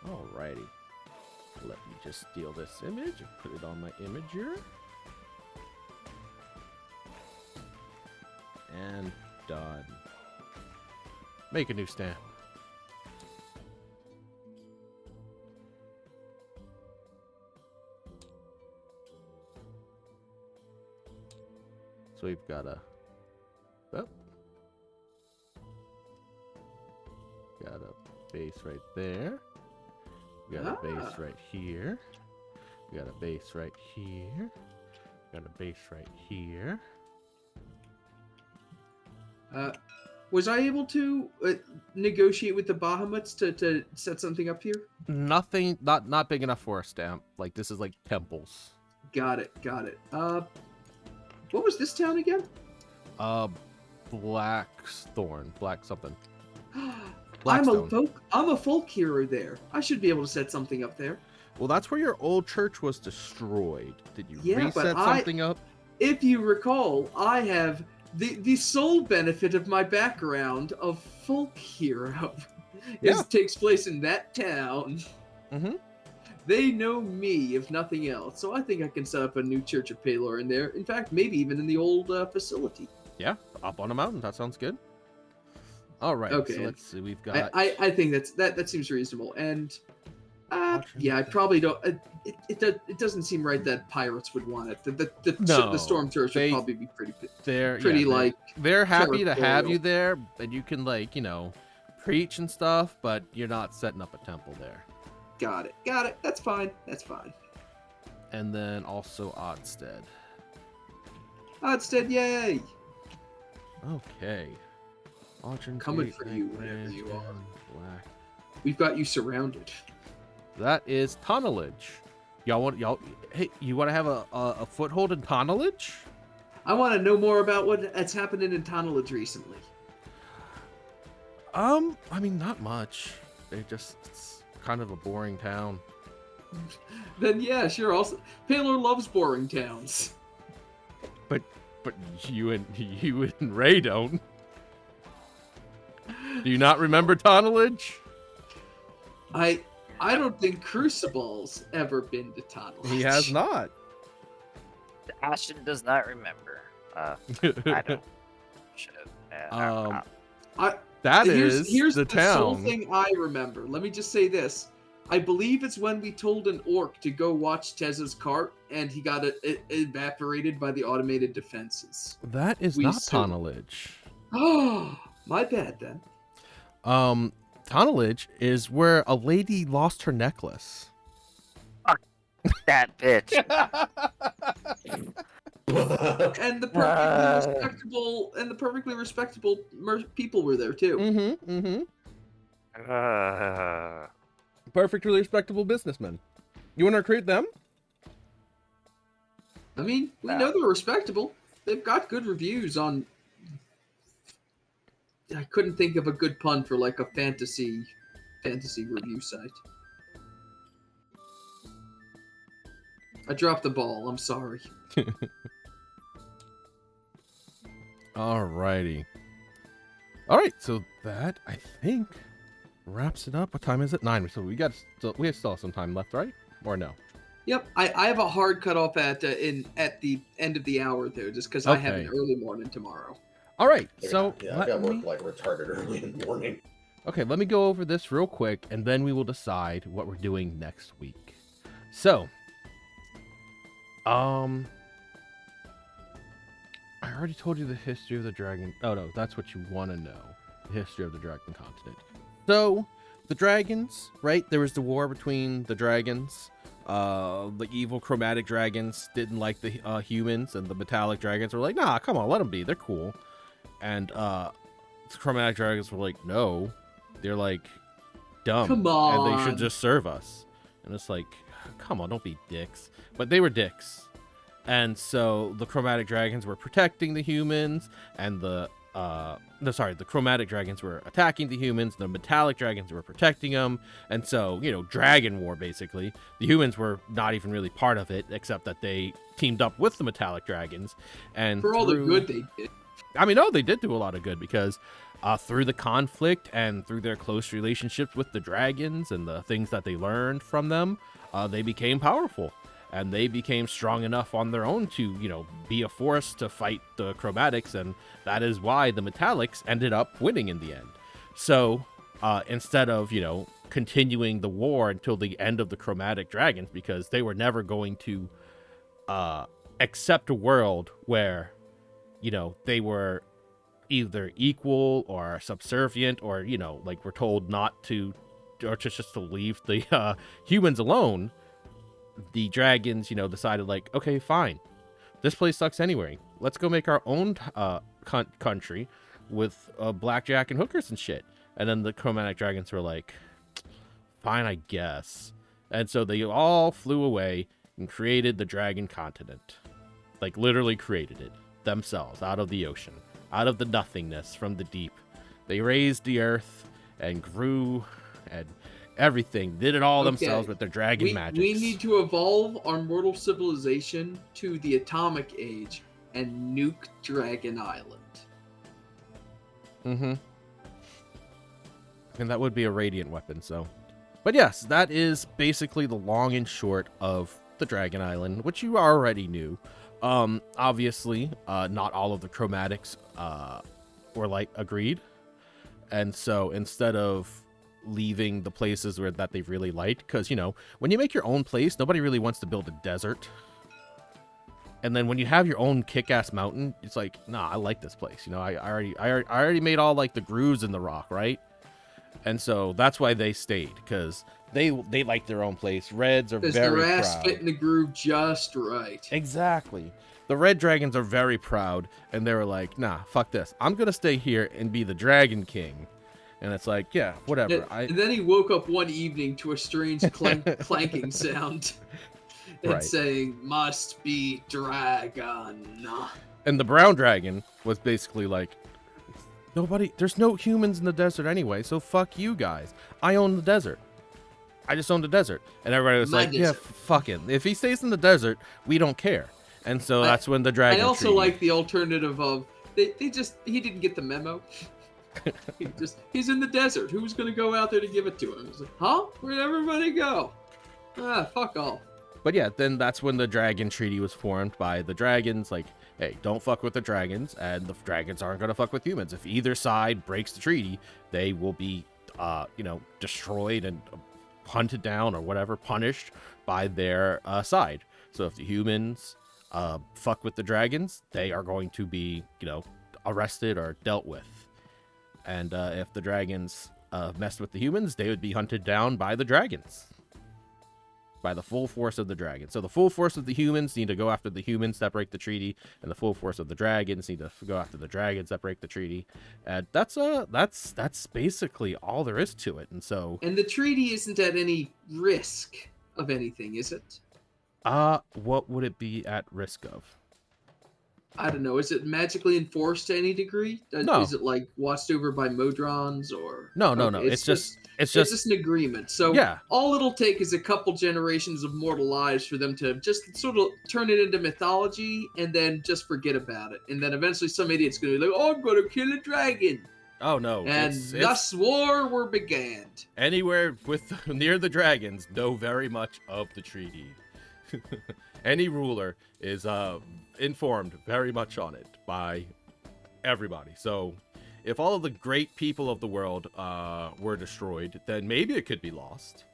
Alrighty. Let me just steal this image and put it on my imager. And done. Make a new stamp. So we've got a got a base right there. We got a base right here. We got a base right here. We got a base right here. Was I able to negotiate with the Bahamut's to set something up here? Nothing, not big enough for a stamp. Like, this is like temples. Got it. What was this town again? Blackthorn, Black something. I'm a folk hero there. I should be able to set something up there. Well, that's where your old church was destroyed. Did you Yeah, but reset something up? If you recall, I have the sole benefit of my background of folk hero. Yeah. Takes place in that town. Mm-hmm. They know me, if nothing else, so I think I can set up a new Church of Palor in there. In fact, maybe even in the old facility. Yeah, up on a mountain. That sounds good. All right. Okay. So let's see. We've got. I think that seems reasonable, and yeah, I probably don't. It doesn't seem right that pirates would want it. The Storm Church would probably be pretty they're happy to have territorial. you there, and you can preach and stuff, but you're not setting up a temple there. Got it. That's fine. And then also Odstead. Odstead, yay! Okay. Aldrin Coming Gate, for you, Black wherever you Lantern, are. Black. We've got you surrounded. That is Tunnelage. You want to have a foothold in Tunnelage? I want to know more about what's happening in Tunnelage recently. I mean, not much. It's kind of a boring town. Then yeah, sure. Also, Palor loves boring towns. But you and Ray don't. Do you not remember Tunnelage? I don't think Crucible's ever been to Tunnelage. He has not. Ashton does not remember. I don't. Should have. Here's the sole town. thing I remember. Let me just say this. I believe it's when we told an orc to go watch Tezza's cart, and he got evaporated by the automated defenses. That is not Tunnelage. Oh, my bad then. Tunnelage is where a lady lost her necklace. That bitch. And the perfectly respectable people were there too. Perfectly respectable businessmen. You want to recruit them? I mean, we know they're respectable. They've got good reviews on. I couldn't think of a good pun for like a fantasy review site. I dropped the ball. I'm sorry. Alrighty. Alright, so that, I think, wraps it up. What time is it? 9. So we still have some time left, right? Or no? Yep, I have a hard cutoff at the end of the hour there, just because I have an early morning tomorrow. All right, so yeah, I got work like retarded early in the morning. Okay, let me go over this real quick, and then we will decide what we're doing next week. So, I already told you the history of the dragon. Oh no, that's what you want to know. The history of the dragon continent. So, the dragons, right? There was the war between the dragons. The evil chromatic dragons didn't like the humans, and the metallic dragons were like, nah, come on, let them be. They're cool. And the chromatic dragons were like, no, they're like dumb. Come on. And they should just serve us. And it's like, come on, don't be dicks. But they were dicks. And so the chromatic dragons were protecting the humans, and the chromatic dragons were attacking the humans. The metallic dragons were protecting them. And so, dragon war, basically. The humans were not even really part of it, except that they teamed up with the metallic dragons. And for all the good they did. I mean, no, they did do a lot of good because through the conflict and through their close relationships with the dragons and the things that they learned from them, they became powerful. And they became strong enough on their own to, you know, be a force to fight the Chromatics. And that is why the Metallics ended up winning in the end. So instead of, you know, continuing the war until the end of the Chromatic Dragons, because they were never going to accept a world where, you know, they were either equal or subservient or, you know, like we're told not to, or just to leave the humans alone. The dragons, you know, decided like, okay, fine. This place sucks anyway. Let's go make our own country with blackjack and hookers and shit. And then the Chromatic Dragons were like, fine, I guess. And so they all flew away and created the Dragon Continent. Like, literally created it themselves out of the ocean, out of the nothingness from the deep. They raised the earth and grew and everything. Did it all themselves with their dragon magic. We need to evolve our mortal civilization to the atomic age and nuke Dragon Island. Mm-hmm. And that would be a radiant weapon, so. But yes, that is basically the long and short of the Dragon Island, which you already knew. Obviously, not all of the Chromatics were like agreed. And so instead of leaving the places where that they really liked, because, you know, when you make your own place, nobody really wants to build a desert. And then when you have your own kick-ass mountain, it's like, nah, I like this place. You know, I already made all like the grooves in the rock, right? And so that's why they stayed, because they like their own place. Reds are very proud. Their ass fit in the groove just right. Exactly. The red dragons are very proud, and they were like, nah, fuck this. I'm gonna stay here and be the Dragon King. And it's like, yeah, whatever. And then he woke up one evening to a strange clanking sound. And saying, must be dragon. And the brown dragon was basically like, there's no humans in the desert anyway, so fuck you guys. I own the desert. I just own the desert. And everybody was like, yeah, fuck it. If he stays in the desert, we don't care. And so that's when the dragon. I also like the alternative of, he didn't get the memo. He's in the desert. Who's going to go out there to give it to him? He's like, huh? Where'd everybody go? Fuck off. But yeah, then that's when the Dragon Treaty was formed by the dragons. Like, hey, don't fuck with the dragons, and the dragons aren't going to fuck with humans. If either side breaks the treaty, they will be, destroyed and hunted down or whatever, punished by their side. So if the humans fuck with the dragons, they are going to be, arrested or dealt with. And if the dragons messed with the humans, they would be hunted down by the dragons. By the full force of the dragon. So the full force of the humans need to go after the humans that break the treaty, and the full force of the dragons need to go after the dragons that break the treaty. And that's basically all there is to it. And so, and the treaty isn't at any risk of anything, is it? What would it be at risk of? I don't know. Is it magically enforced to any degree? No. Is it like watched over by Modrons or? No. It's just an agreement. So yeah. All it'll take is a couple generations of mortal lives for them to just sort of turn it into mythology and then just forget about it. And then eventually some idiot's going to be like, oh, I'm going to kill a dragon. Oh, no. And thus war were began. Anywhere near the dragons know very much of the treaty. Any ruler is informed very much on it by everybody. So if all of the great people of the world were destroyed, then maybe it could be lost.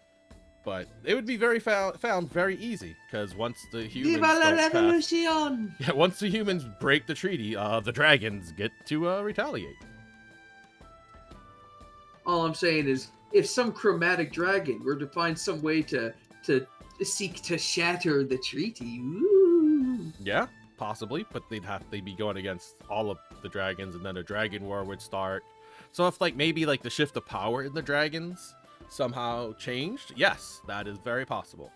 But it would be found very easy, because once the humans once the humans break the treaty, the dragons get to retaliate. All I'm saying is, if some chromatic dragon were to find some way to seek to shatter the treaty, ooh. Yeah, possibly, but they'd be going against all of the dragons, and then a dragon war would start. So if maybe the shift of power in the dragons somehow changed, yes, that is very possible.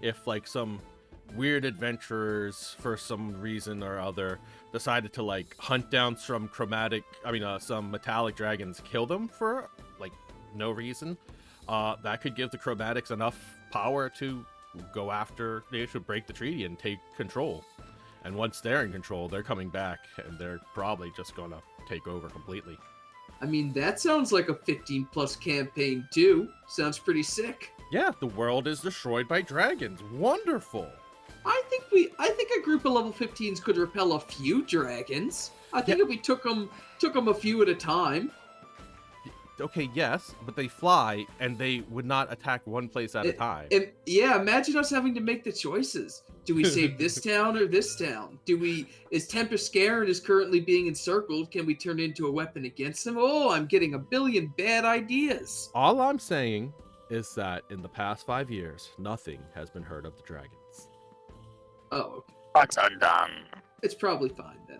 If some weird adventurers for some reason or other decided to hunt down some some metallic dragons, kill them for no reason, that could give the Chromatics enough power to go after, they should break the treaty and take control. And once they're in control, they're coming back, and they're probably just going to take over completely. I mean, that sounds like a 15-plus campaign, too. Sounds pretty sick. Yeah, the world is destroyed by dragons. Wonderful. I think a group of level 15s could repel a few dragons. I think if we took them a few at a time. Okay, yes, but they fly, and they would not attack one place at a time. And yeah, imagine us having to make the choices. Do we save this town or this town? Is Tempest Scarin is currently being encircled? Can we turn it into a weapon against him? Oh, I'm getting a billion bad ideas. All I'm saying is that in the past 5 years, nothing has been heard of the dragons. Oh, okay. What's undone? It's probably fine then.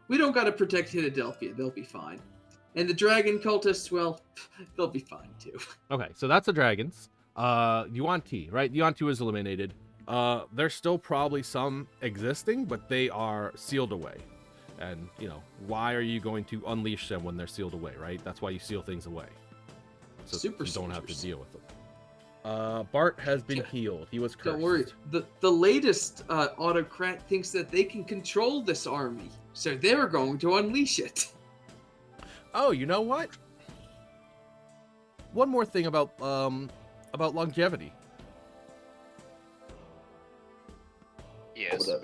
We don't gotta protect Philadelphia. They'll be fine. And the dragon cultists, well, they'll be fine too. Okay, so that's the dragons. Yuan Ti, right? Yuan Ti was eliminated. There's still probably some existing, but they are sealed away. And, why are you going to unleash them when they're sealed away, right? That's why you seal things away. So Super you don't have to soldiers. deal with them. Bart has been healed. He was cursed. Don't worry. The latest autocrat thinks that they can control this army, so they're going to unleash it. Oh, you know what? One more thing about longevity. What would that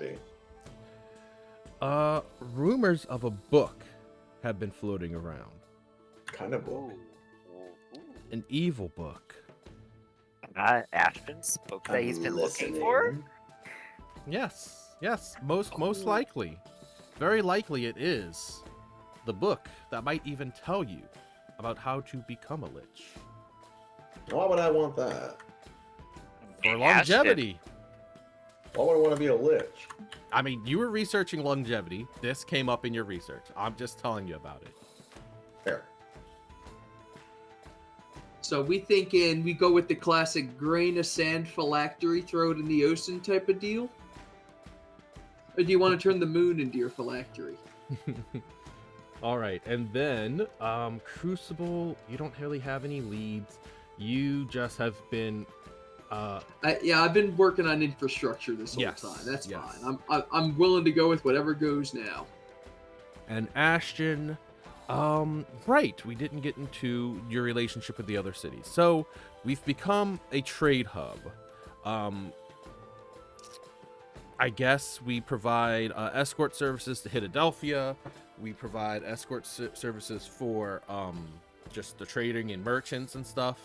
be? Rumors of a book have been floating around. Kind of book. An evil book. Ashton's book that he's been looking for? Yes. Most likely. Very likely it is the book that might even tell you about how to become a lich. Why would I want that? For longevity. Why would I want to be a lich? I mean, you were researching longevity. This came up in your research. I'm just telling you about it. Fair. So we thinking we go with the classic grain of sand phylactery, throw it in the ocean type of deal? Or do you want to turn the moon into your phylactery? All right, and then Crucible, you don't really have any leads. You just have been I've been working on infrastructure this whole Yes, time. That's yes. fine. I'm willing to go with whatever goes now. and Ashton. Right, we didn't get into your relationship with the other cities. So we've become a trade hub. I guess we provide escort services to Philadelphia. We provide escort services for just the trading and merchants and stuff.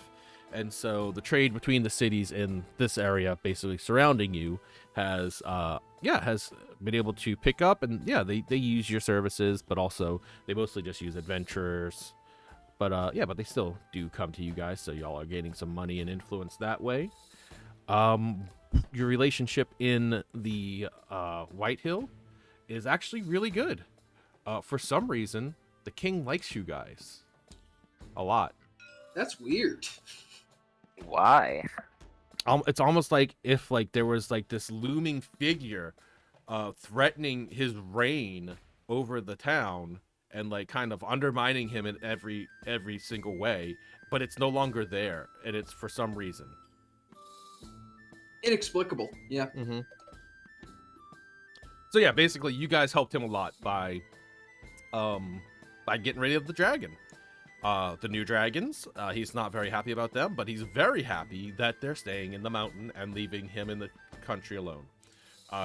And so the trade between the cities in this area, basically surrounding you, has been able to pick up. And yeah, they use your services, but also they mostly just use adventurers. But but they still do come to you guys, so y'all are gaining some money and influence that way. Your relationship in the White Hill is actually really good. For some reason, the king likes you guys a lot. That's weird. Why? It's almost like if there was this looming figure threatening his reign over the town and kind of undermining him in every single way, but it's no longer there, and it's for some reason. Inexplicable. Yeah. Mm-hmm. So yeah, basically, you guys helped him a lot by getting rid of the dragon. The new dragons, he's not very happy about them, but he's very happy that they're staying in the mountain and leaving him in the country alone.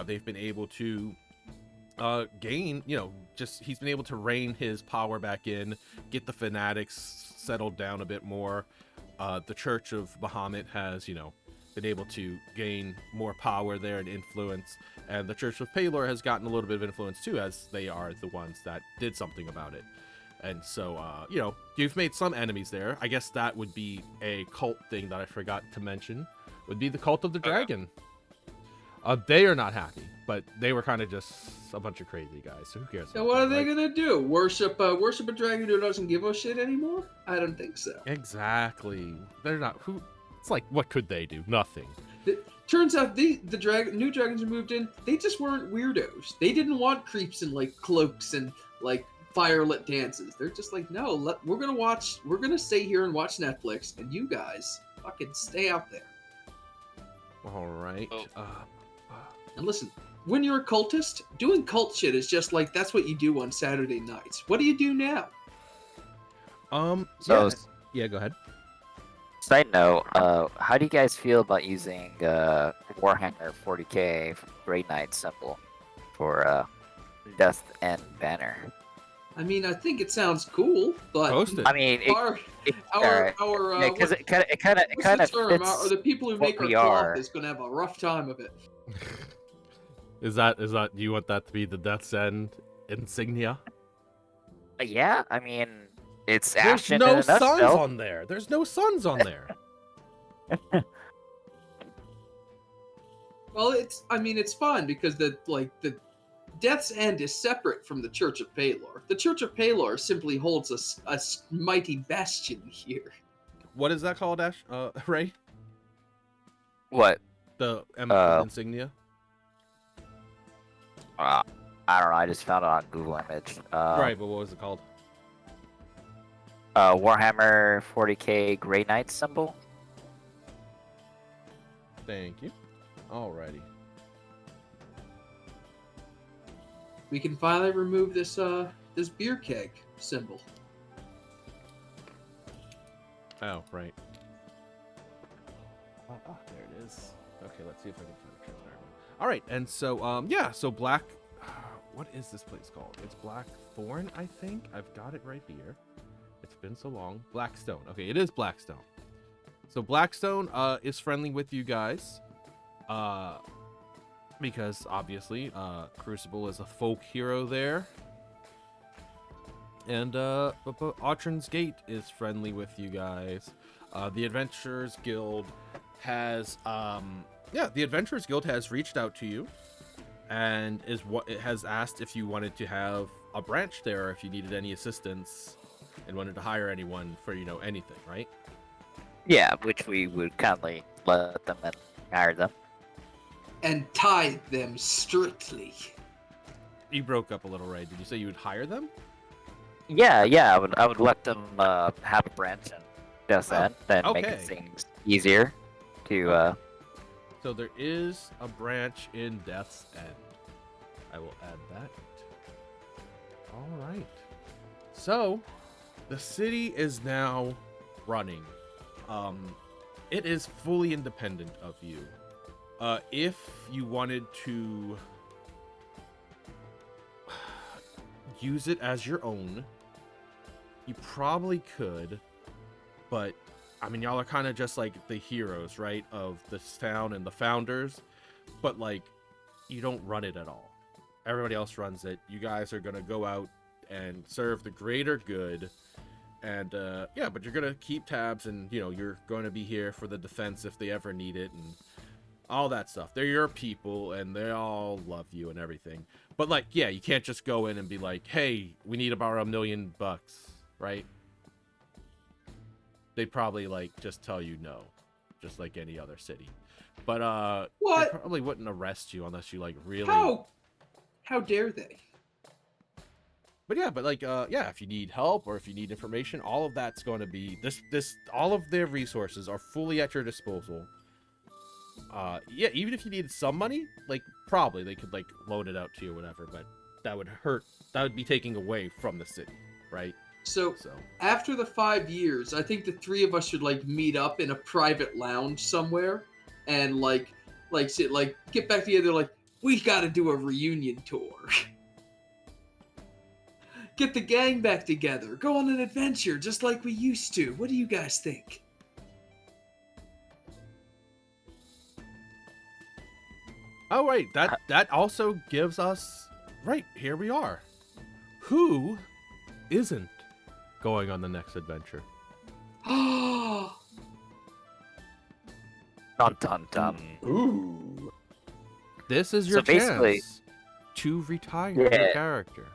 They've been able to gain, he's been able to rein his power back in, get the fanatics settled down a bit more. The Church of Bahamut has, been able to gain more power there and influence, and the Church of Palor has gotten a little bit of influence too, as they are the ones that did something about it. And so, you've made some enemies there. I guess that would be a cult thing that I forgot to mention, would be the Cult of the Dragon. They are not happy, but they were kind of just a bunch of crazy guys, so who cares? So what are they gonna do? Worship a dragon who doesn't give a shit anymore? I don't think so. Exactly. They're not. Who? It's like, what could they do? Nothing. Turns out the new dragons who moved in, they just weren't weirdos. They didn't want creeps in cloaks and firelit dances. They're just no, we're gonna stay here and watch Netflix, and you guys fucking stay out there. All right. And listen, when you're a cultist, doing cult shit is just like that's what you do on Saturday nights. What do you do now? So, Yeah, go ahead. side note, how do you guys feel about using Warhammer 40k Grey Knight symbol for Death End banner? I mean, I think it sounds cool, but Post it. I mean, because it kind of or the people who make our we cloth are. is gonna have a rough time of it. Is that do you want that to be the Death's End insignia? Yeah, I mean, it's There's action no in a suns nutshell. on there. There's no suns on there. Well, it's fun because the Death's End is separate from the Church of Palor. The Church of Palor simply holds a mighty bastion here. What is that called, Ash? Ray? What? The insignia? I don't know. I just found it on Google Image. Right, but what was it called? Warhammer 40k Grey Knight symbol. Thank you. Alrighty. We can finally remove this this beer keg symbol. Oh, right. Oh, there it is. Okay, let's see if I can find a transparent one. All right, and so yeah, so Black. What is this place called? It's Blackthorn, I think. I've got it right here. It's been so long. Blackstone. Okay, it is Blackstone. So Blackstone is friendly with you guys. Because obviously, Crucible is a folk hero there. And Autron's Gate is friendly with you guys. The Adventurers Guild has the Adventurers Guild has reached out to you and it has asked if you wanted to have a branch there, or if you needed any assistance and wanted to hire anyone for, anything, right? Yeah, which we would kindly let them and hire them. And tithe them strictly. You broke up a little, Ray. Did you say you would hire them? Yeah, I would let them have a branch and just that, then make okay. things easier to. So there is a branch in Death's End. I will add that. All right. So the city is now running. It is fully independent of you. If you wanted to use it as your own, you probably could, but I mean, y'all are kind of just like the heroes, right, of this town and the founders, but like, you don't run it at all. Everybody else runs it. You guys are gonna go out and serve the greater good, and yeah, but you're gonna keep tabs, and you're going to be here for the defense if they ever need it, and all that stuff. They're your people, and they all love you and everything. But like, yeah, you can't just go in and be like, hey, we need to borrow $1 million, right? They'd probably like just tell you no, just like any other city. But what? they probably wouldn't arrest you unless you like really. How dare they? But yeah, yeah, if you need help or if you need information, all of that's going to be all of their resources are fully at your disposal. Yeah, even if you needed some money, like probably they could like loan it out to you or whatever, but that would be taking away from the city, right? So after the 5 years, I think the three of us should like meet up in a private lounge somewhere and like get back together. Like, we got to do a reunion tour. Get the gang back together. Go on an adventure just like we used to. What do you guys think? Oh, right. That also gives us... Right, here we are. Who isn't going on the next adventure? Dun dun dun. Ooh. This is your chance to retire your character.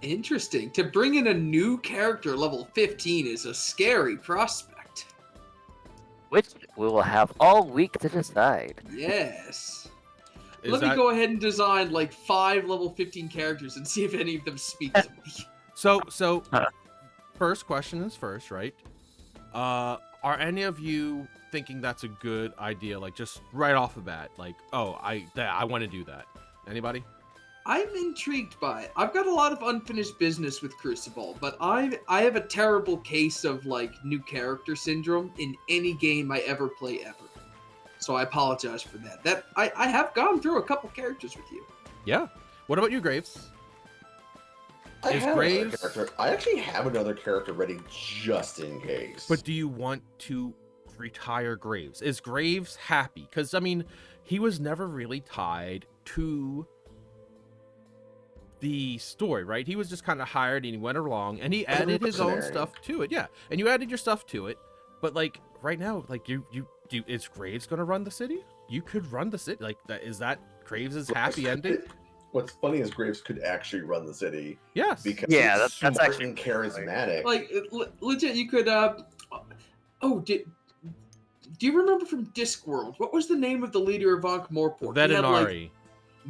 Interesting. To bring in a new character level 15 is a scary prospect. Which we will have all week to decide. Yes. Let me go ahead and design like 5 level 15 characters and see if any of them speak to me. So first question is first, right? Are any of you thinking that's a good idea? Like just right off the bat, like, oh, I want to do that. Anybody? I'm intrigued by it. I've got a lot of unfinished business with Crucible, but I have a terrible case of like new character syndrome in any game I ever play ever. So I apologize for that. I have gone through a couple characters with you. Yeah. What about you, Graves? I Is have Graves- another character. I actually have another character ready just in case. But do you want to retire Graves? Is Graves happy? Because I mean, he was never really tied to the story, right? He was just kind of hired and he went along and he added his own stuff to it. Yeah, and you added your stuff to it. But like right now, like is Graves gonna run the city? You could run the city. Like that is that Graves' happy ending? What's funny is Graves could actually run the city. Yes. Because Yeah, he's that's smart actually and charismatic. Like legit, you could. Do you remember from Discworld? What was the name of the leader of Ankh-Morpork? Vetinari.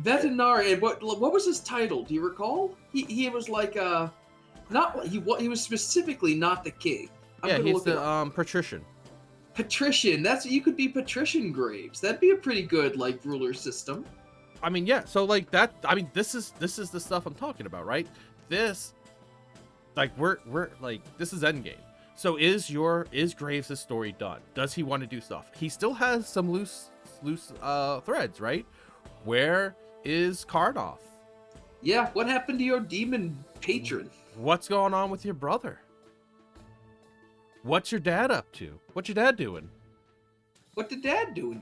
Vetinari. And what was his title? Do you recall? He was like he was specifically not the king. Yeah, he's the patrician. Patrician. You could be Patrician Graves. That'd be a pretty good like ruler system. I mean, yeah. So like that. I mean, this is the stuff I'm talking about, right? This, like, we're like this is Endgame. So is Graves' story done? Does he want to do stuff? He still has some loose threads, right? Where is Kardoff? Yeah. What happened to your demon patron? What's going on with your brother? What's your dad up to? What's your dad doing? What did Dad do?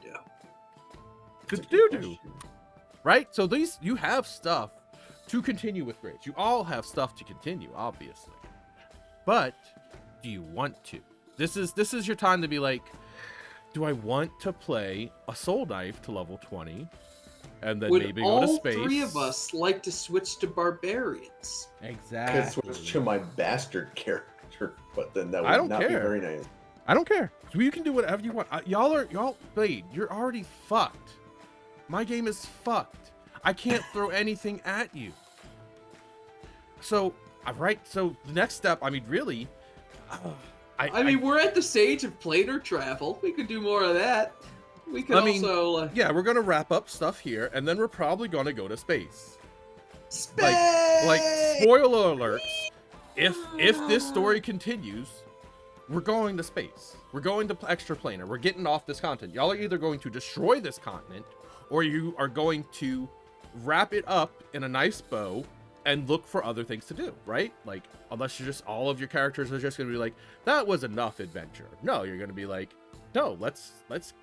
Good do. Right? So you have stuff to continue with Graves. You all have stuff to continue, obviously. But do you want to? This is your time to be like, do I want to play a Soul Knife to level 20 and then Would maybe go to space? all three of us like to switch to barbarians? Exactly. Could switch to my bastard character, but then that I would don't not care. be very nice. I don't care. You can do whatever you want. Y'all, Blade, you're already fucked. My game is fucked. I can't throw anything at you. So, so the next step, I mean, really, I mean, we're at the stage of planar travel. We could do more of that. We could also... yeah, we're going to wrap up stuff here, and then we're probably going to go to space. Space! Like, spoiler alert, if this story continues, we're going to space. We're going to extraplanar. We're getting off this continent. Y'all are either going to destroy this continent, or you are going to wrap it up in a nice bow and look for other things to do, right? Like, unless you're just, all of your characters are just going to be like, that was enough adventure. No, you're going to be like, no, let's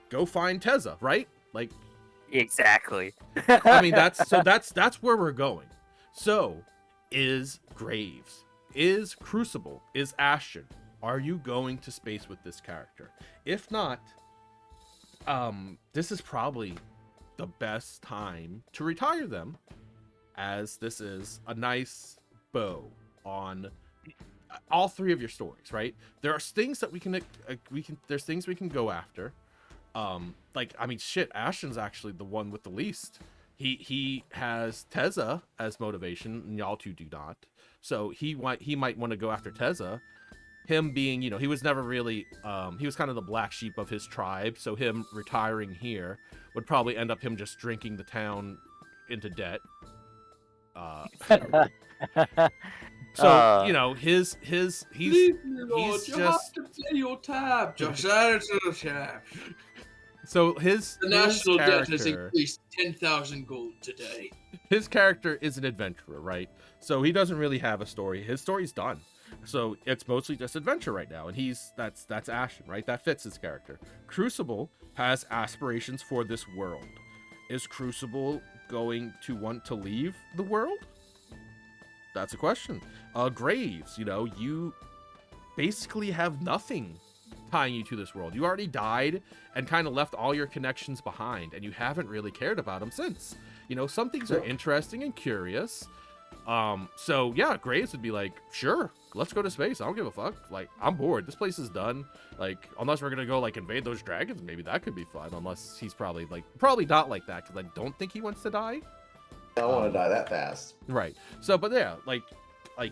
go find Tezza, right? Like, Exactly. I mean, that's where we're going. So, is Graves, is Crucible, is Ashton, are you going to space with this character? If not, this is probably the best time to retire them, as this is a nice bow on all three of your stories, right? There are things that we can there's things we can go after. Like, I mean, shit, Ashton's actually the one with the least. He has Tezza as motivation, and y'all two do not. So he might want to go after Tezza. Him being, he was never really, he was kind of the black sheep of his tribe. So him retiring here would probably end up him just drinking the town into debt. So he's Leave me, Lord. he's You just have to pay your tab. Just add it to the tab. so The his national debt has character, increased 10,000 gold today. his character is an adventurer, right? So he doesn't really have a story. His story's done. So it's mostly just adventure right now, and that's Ashton, right? That fits his character. Crucible has aspirations for this world. Is Crucible going to want to leave the world? That's a question. Graves, you basically have nothing tying you to this world. You already died and kind of left all your connections behind, and you haven't really cared about them since. Some things are interesting and curious. So yeah, Graves would be like, sure, let's go to space. I don't give a fuck. Like, I'm bored. This place is done. Like, unless we're gonna go like invade those dragons, maybe that could be fun. Unless he's probably not like that, because I don't think he wants to die. I don't want to die that fast. Right. So, but yeah, like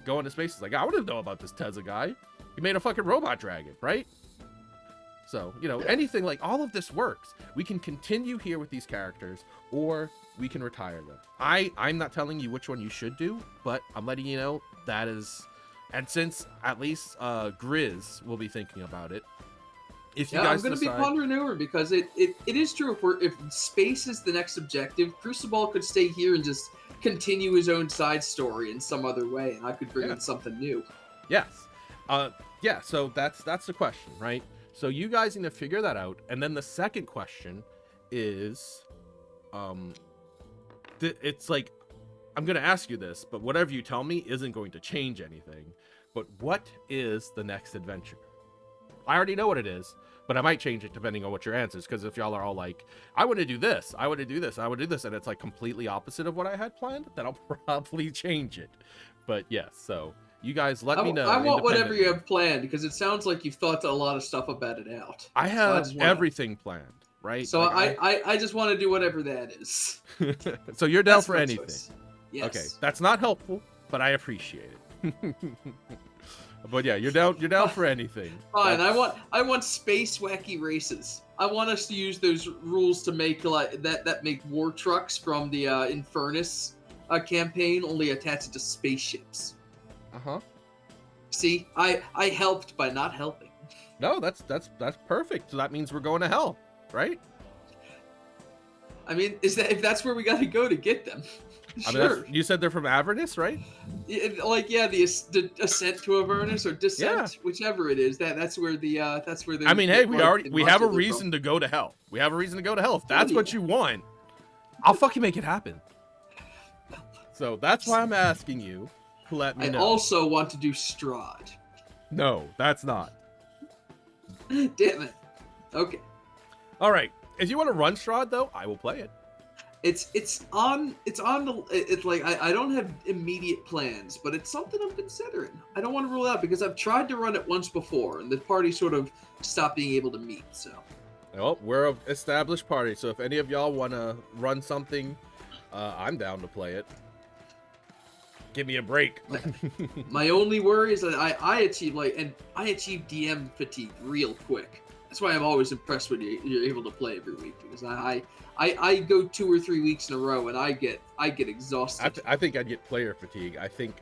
going to space is like, I want to know about this Tezza guy. He made a fucking robot dragon, right? So, anything like all of this works. We can continue here with these characters, or we can retire them. I'm not telling you which one you should do, but I'm letting you know that is, and since at least Grizz will be thinking about it, if you guys I'm going to be pondering over, because it is true. If space is the next objective, Crucible could stay here and just continue his own side story in some other way, and I could bring in something new. Yes. Yeah, so that's the question, right? So you guys need to figure that out. And then the second question is, it's like, I'm going to ask you this, but whatever you tell me isn't going to change anything. But what is the next adventure? I already know what it is, but I might change it depending on what your answer is. Because if y'all are all like, I want to do this, I want to do this, I want to do this, and it's like completely opposite of what I had planned, then I'll probably change it. But yes, so you guys let me know. I want whatever you have planned, because it sounds like you've thought a lot of stuff about it out. I have everything planned, right? So like I just want to do whatever that is. So you're down for anything. Choice. Yes. Okay, that's not helpful, but I appreciate it. But yeah, you're down for anything. Fine. I want space wacky races. I want us to use those rules to make that make war trucks from the Infernus campaign, only attached to spaceships. See, I helped by not helping. No, that's perfect. So that means we're going to hell, right? I mean, if that's where we got to go to get them? Sure. You said they're from Avernus, right? The ascent to Avernus or descent, whichever it is. That's where the I mean, hey, we have a reason to go to hell. We have a reason to go to hell. If that's what you want, I'll fucking make it happen. So that's why I'm asking you to let me know. I also want to do Strahd. No, that's not. Damn it. Okay. All right. If you want to run Strahd, though, I will play it. It's like I don't have immediate plans, but it's something I'm considering. I don't want to rule it out because I've tried to run it once before, and the party sort of stopped being able to meet. So, well, we're an established party, so if any of y'all want to run something, I'm down to play it. Give me a break. My only worry is that I achieve DM fatigue real quick. That's why I'm always impressed when you're able to play every week, because I go 2 or 3 weeks in a row and I get exhausted. I think I'd get player fatigue. I think,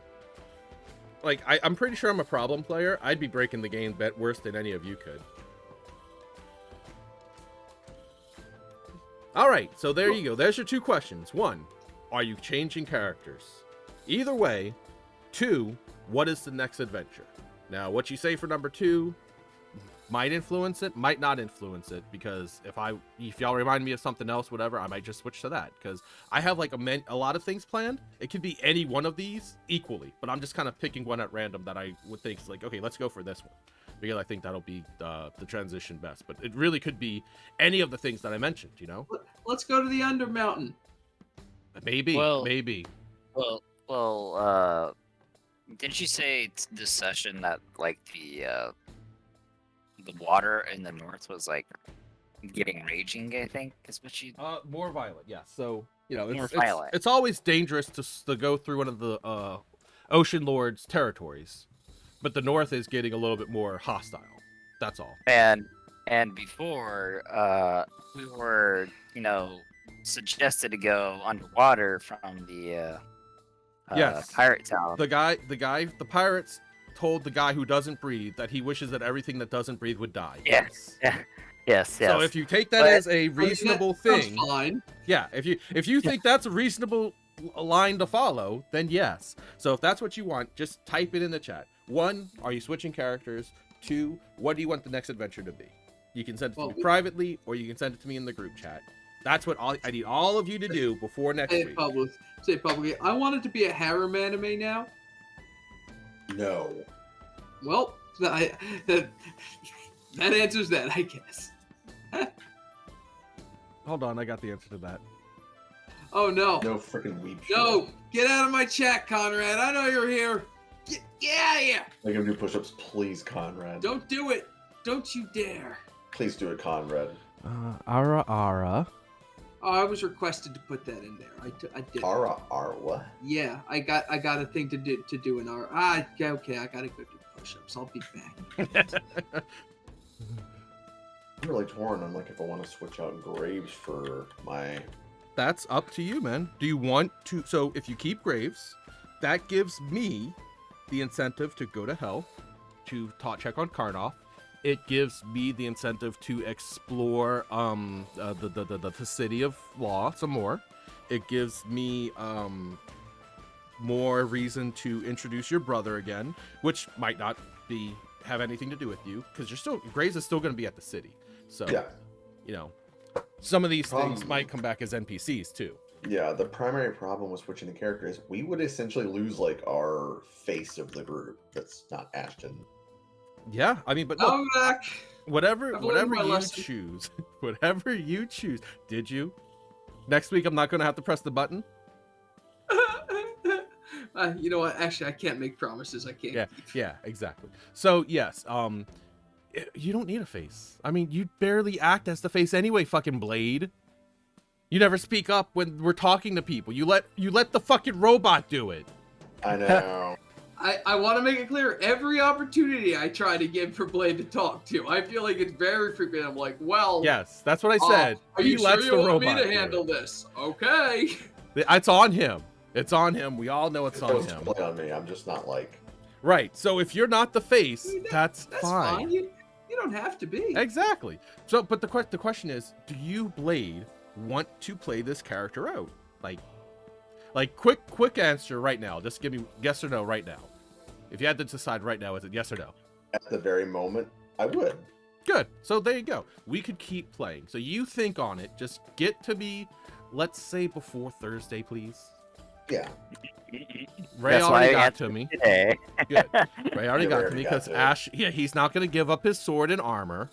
I'm pretty sure I'm a problem player. I'd be breaking the game worse than any of you could. All right, so there you go. There's your 2 questions. 1, are you changing characters? Either way. 2, what is the next adventure? Now, what you say for number 2 might influence it, might not influence it, because if y'all remind me of something else, whatever, I might just switch to that, because I have a lot of things planned. It could be any one of these equally, but I'm just kind of picking one at random that I would think is like, okay, let's go for this one, because I think that'll be the transition best. But it really could be any of the things that I mentioned, Let's go to the Undermountain. Maybe. Well, didn't you say this session that like the water in the north was like getting raging? I think is what you. More violent, yeah. So violent. It's always dangerous to go through one of the Ocean Lord's territories, but the north is getting a little bit more hostile. That's all. And before we were suggested to go underwater from the yes, pirate town. The pirates told the guy who doesn't breathe that he wishes that everything that doesn't breathe would die. Yes. Yes. So if you take that as a reasonable thing, fine. Yeah. If you think that's a reasonable line to follow, then yes. So if that's what you want, just type it in the chat. 1, are you switching characters? 2, what do you want the next adventure to be? You can send it to me privately, or you can send it to me in the group chat. That's what I need all of you to do before next week. Say it publicly. I want it to be a harem anime now. No. Well, that answers that, I guess. Hold on, I got the answer to that. Oh no. No freaking weep shit. No, get out of my chat, Conrad. I know you're here. Get out of here. Make him do push-ups, please, Conrad. Don't do it. Don't you dare. Please do it, Conrad. Ara. Oh, I was requested to put that in there. I did. Ara what? Yeah, I got a thing to do in our. Okay, I gotta go do push-ups. I'll be back. I'm really torn on like if I want to switch out Graves for my. That's up to you, man. Do you want to? So if you keep Graves, that gives me the incentive to go to hell, to check on Karnoff. It gives me the incentive to explore the city of Law some more. It gives me more reason to introduce your brother again, which might not have anything to do with you, because Graves is still going to be at the city. So, Yeah. you know, some of these things might come back as NPCs too. Yeah, the primary problem with switching the character is we would essentially lose like our face of the group. That's not Ashton. Yeah, I mean, but look, I'm back. whatever I've learned my you lesson. choose, whatever you choose. Did you? Next week, I'm not going to have to press the button. You know what? Actually, I can't make promises. I can't. Yeah, keep. yeah, exactly. So yes, you don't need a face. I mean, you barely act as the face anyway, fucking Blade. You never speak up when we're talking to people. You let the fucking robot do it. I know. I want to make it clear. Every opportunity I try to give for Blade to talk to, I feel like it's very frequent. I'm like, well, Yes, that's what I said. Are He you sure lets you the want me robot to do handle it. this? Okay. It's on him. It's on him. We all know it's on Supposed to him. play on me. I'm just not like. Right. So if you're not the face, I mean, that's That's fine. fine. You don't have to be. Exactly. So, but the question is, do you, Blade, want to play this character out? Like quick answer right now. Just give me yes or no right now. If you had to decide right now, is it yes or no? At the very moment, I would. Good. So there you go. We could keep playing. So you think on it. Just get to me, let's say before Thursday, please. Yeah. Ray That's why already I got answered to me. today. Good. Ray already Yeah, got we to already me got because to it. Ash, he's not going to give up his sword and armor.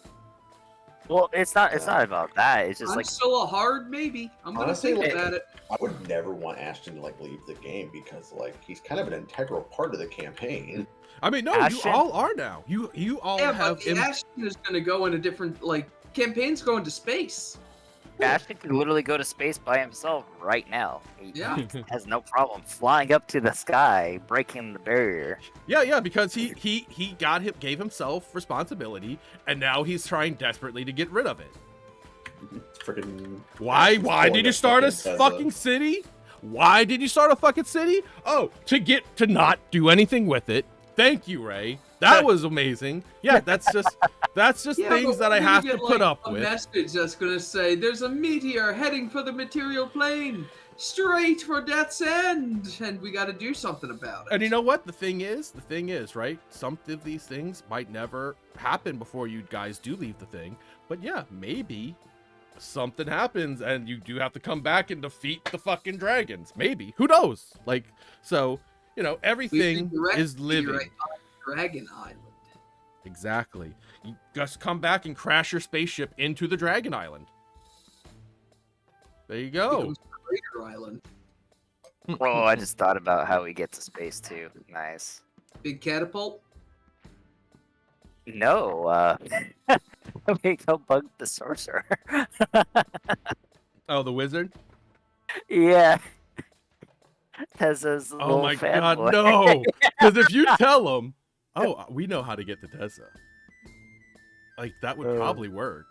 Well, it's not about that. It's just I'm like still a hard maybe. I'm gonna Honestly, think like- about it. I would never want Ashton to like leave the game because like he's kind of an integral part of the campaign. I mean, no, Ashton? you all are now. You all Yeah, have. but the Ashton is gonna go in a different campaign's going to space. Ashton could literally go to space by himself right now. He Yeah. has no problem flying up to the sky, breaking the barrier. Yeah, because he gave himself responsibility, and now he's trying desperately to get rid of it. Freaking. Why pulling did you a start a Tesla. fucking city? Why did you start a fucking city? Oh, to not do anything with it. Thank you, Ray. That was amazing. Yeah, that's just Yeah, things but that I when you have to get, put up a with. message that's gonna say there's a meteor heading for the material plane, straight for Death's End, and we got to do something about it. And you know what? The thing is, right? Some of these things might never happen before you guys do leave the thing. But yeah, maybe something happens and you do have to come back and defeat the fucking dragons. Maybe. Who knows? So, everything is living. Right on Dragon Island. Exactly. You just come back and crash your spaceship into the Dragon Island. There you go. Becomes Crater Island. Oh, I just thought about how we get to space too. Nice. Big catapult. No, we go bug the sorcerer. Oh, the wizard? Yeah. Tessa's Oh little my god, fanboy. no! Because if you tell him, oh, we know how to get to Tessa. That would probably work.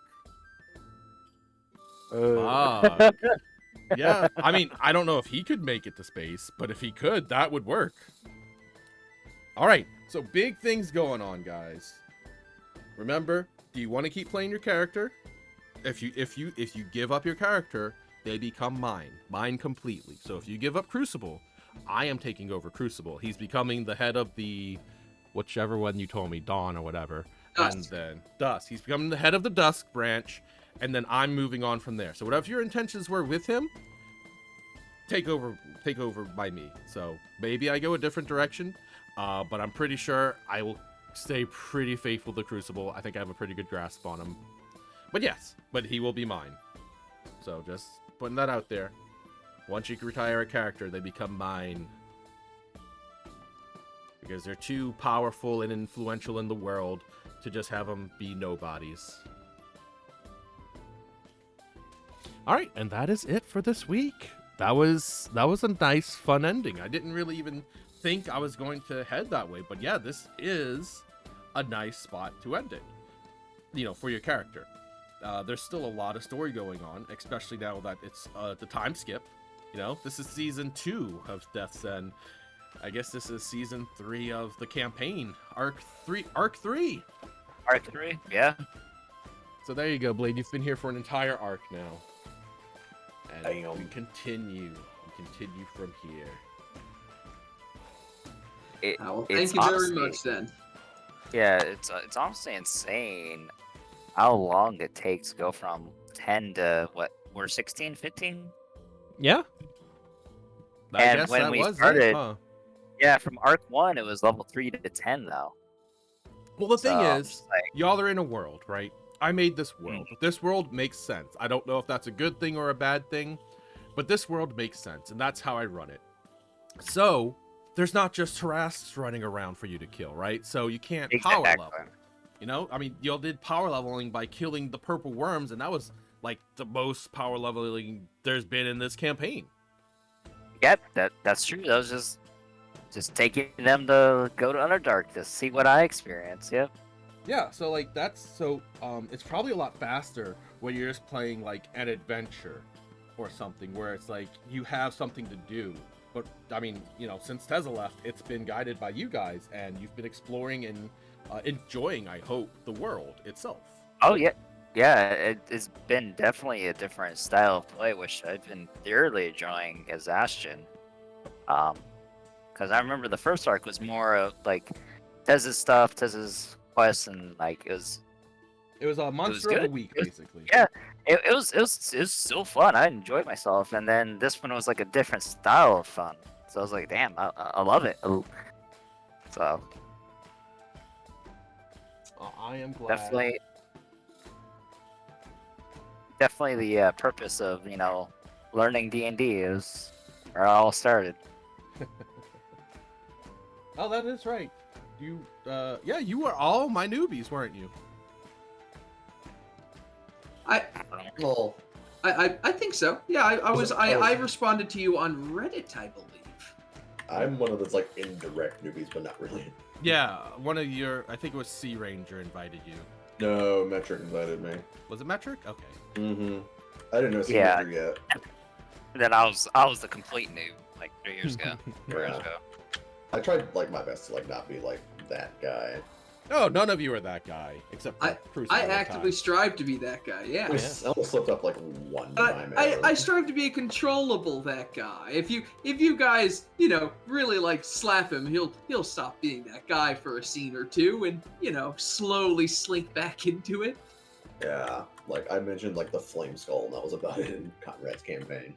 Fuck. Yeah, I mean, I don't know if he could make it to space, but if he could, that would work. All right, so big things going on, guys. Remember, do you want to keep playing your character? If you give up your character, they become mine completely. So if you give up Crucible, I am taking over Crucible. He's becoming the head of the whichever one you told me, Dawn or whatever. Dusk. And then Dusk. He's becoming the head of the Dusk branch, and then I'm moving on from there. So whatever your intentions were with him, take over by me. So maybe I go a different direction, but I'm pretty sure I will stay pretty faithful to Crucible. I think I have a pretty good grasp on him. But yes, but he will be mine. So just putting that out there. Once you retire a character, they become mine. Because they're too powerful and influential in the world to just have them be nobodies. All right, and that is it for this week. That was a nice, fun ending. I didn't really even think I was going to head that way, but yeah, this is a nice spot to end it. For your character. there's still a lot of story going on, especially now that it's the time skip. You know, this is season 2 of Death's End. I guess this is season 3 of the campaign, arc 3. Arc 3, yeah. So there you go, Blade. You've been here for an entire arc now, and Damn. we continue. We continue from here. Well, It's thank you very honestly- much then. Yeah, it's honestly insane how long it takes to go from 10 to what? We're 16, 15? Yeah. I And guess when that we was it, started- huh? Yeah, from arc 1, it was level 3 to 10 though. Well, the thing So, I'm is, just like, y'all are in a world, right? I made this world. Mm. This world makes sense. I don't know if that's a good thing or a bad thing, but this world makes sense, and that's how I run it. So, there's not just Tarrasques running around for you to kill, right? So you can't power Exactly. level. You know, I mean, y'all did power leveling by killing the purple worms, and that was like the most power leveling there's been in this campaign. Yep, that's true. That was just taking them to go to Underdark to see what I experienced. Yep. Yeah, so like it's probably a lot faster when you're just playing like an adventure or something where it's like you have something to do. But I mean, you know, since Tezza left, it's been guided by you guys, and you've been exploring and enjoying, I hope, the world itself. Oh yeah, yeah. It's been definitely a different style of play, which I've been thoroughly enjoying as Ashen. Because I remember the first arc was more of like Tezza's stuff, Tezza's quests, and like it was a monster of the good. week, It was- basically. yeah. It was still fun. I enjoyed myself, and then this one was like a different style of fun. So I was like, damn, I love it. So I am glad. definitely the purpose of learning D&D is where it all started. Oh, that is right. You, you were all my newbies, weren't you? Well, I think so. Yeah, I responded to you on Reddit, I believe. I'm one of those like indirect newbies, but not really. Yeah, one of your, I think it was Sea Ranger invited you. No, Metric invited me. Was it Metric? Okay. Mm-hmm. I didn't know Yeah. Caesar yet. Then I was the complete noob like 3 years ago. 4 years Yeah. ago. I tried like my best to like not be like that guy. Oh, none of you are that guy, except for I Crucible actively Attack. strive to be that guy. Yeah. I almost slipped up like one time. I ever. strive to be a controllable that guy. If you guys really like slap him, he'll stop being that guy for a scene or two and slowly slink back into it. Yeah, like I mentioned like the Flame Skull, and that was about it in Conrad's campaign.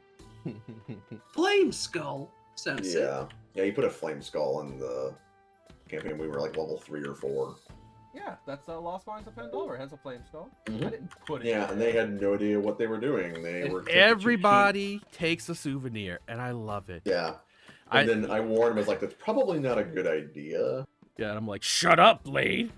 Flame Skull sounds sick. Yeah, you put a Flame Skull in the campaign. We were like level 3 or 4. Yeah, that's Lost Mines of Pandora. It has a flame skull. Mhm. I didn't put it. Yeah, and they had no idea what they were doing. They And were everybody takes a souvenir, and I love it. Yeah. I- And then I warned him, I was like, that's probably not a good idea. Yeah, and I'm like, shut up, Blade.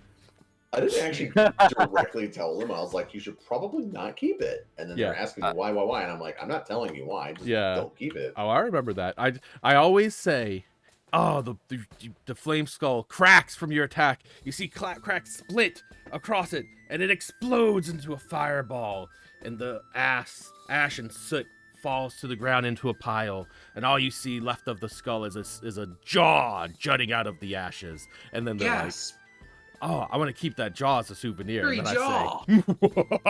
I didn't actually directly tell them. I was like, you should probably not keep it. And then they're Yeah. asking me why, and I'm like, I'm not telling you why. Just Yeah. don't keep it. Oh, I remember that. I always say, oh, the flame skull cracks from your attack. You see cracks split across it, and it explodes into a fireball, and the ash and soot falls to the ground into a pile, and all you see left of the skull is a jaw jutting out of the ashes. And then they're Yes. like, oh, I want to keep that jaw as a souvenir. Free And then jaw. I say,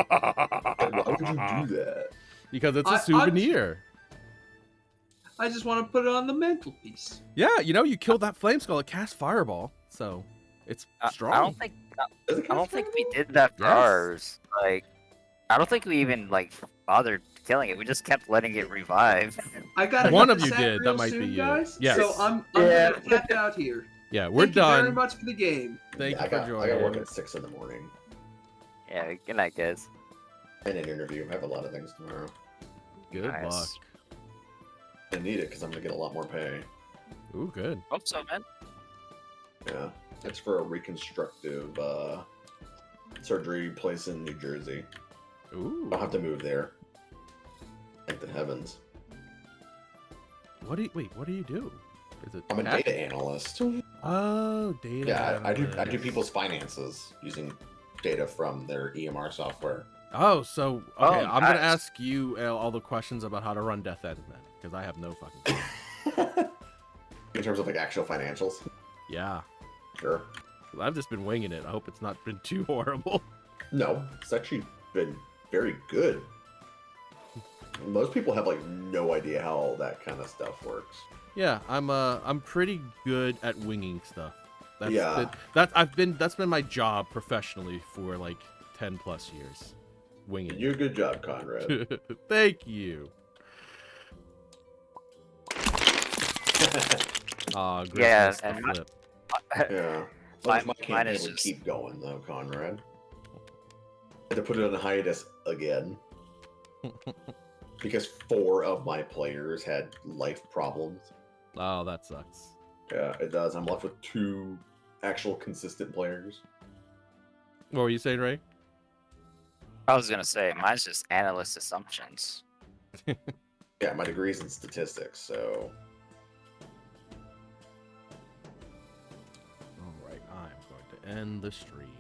Why would you do that? because it's a I- souvenir. I just want to put it on the mantelpiece. Yeah, you kill that flame skull, it casts fireball, so it's strong. I don't think Does it I don't cast think we fireball? did that for Yes. ours. Like, I don't think we even bothered killing it. We just kept letting it revive. I got One of you did, that might be you. guys. Yes. So I'm Yeah. gonna tap out here. Yeah, we're Thank you very done. much for the game. Thank Yeah, you for I got joining. work at 6 in the morning. Yeah, good night, guys. And an interview. I have a lot of things tomorrow. Good Nice. luck. I need it because I'm going to get a lot more pay. Ooh, good. Hope so, man. Yeah. It's for a reconstructive surgery place in New Jersey. Ooh. I'll have to move there. Thank the heavens. What do you do? Is it I'm a tech? data analyst. Oh, data. Yeah, I do analyst. people's finances using data from their EMR software. Oh, so okay, Oh, I'm gonna nice. ask you all the questions about how to run Death End then, because I have no fucking clue. In terms of like actual financials, Yeah, sure. I've just been winging it. I hope it's not been too horrible. No, it's actually been very good. Most people have like no idea how all that kind of stuff works. Yeah, I'm pretty good at winging stuff. That's Yeah. that's been my job professionally for like 10 plus years. Winging. You do a good job, Conrad. Thank you. Aw, Griff Yeah, missed the and flip. Yeah. Mine- My mine campaign is would just- keep going though, Conrad. I had to put it on hiatus again because 4 of my players had life problems. Oh, that sucks. Yeah, it does. I'm left with 2 actual consistent players. What were you saying, Ray? I was gonna say mine's just analyst assumptions. Yeah, my degree's in statistics, so All right, I'm going to end the stream.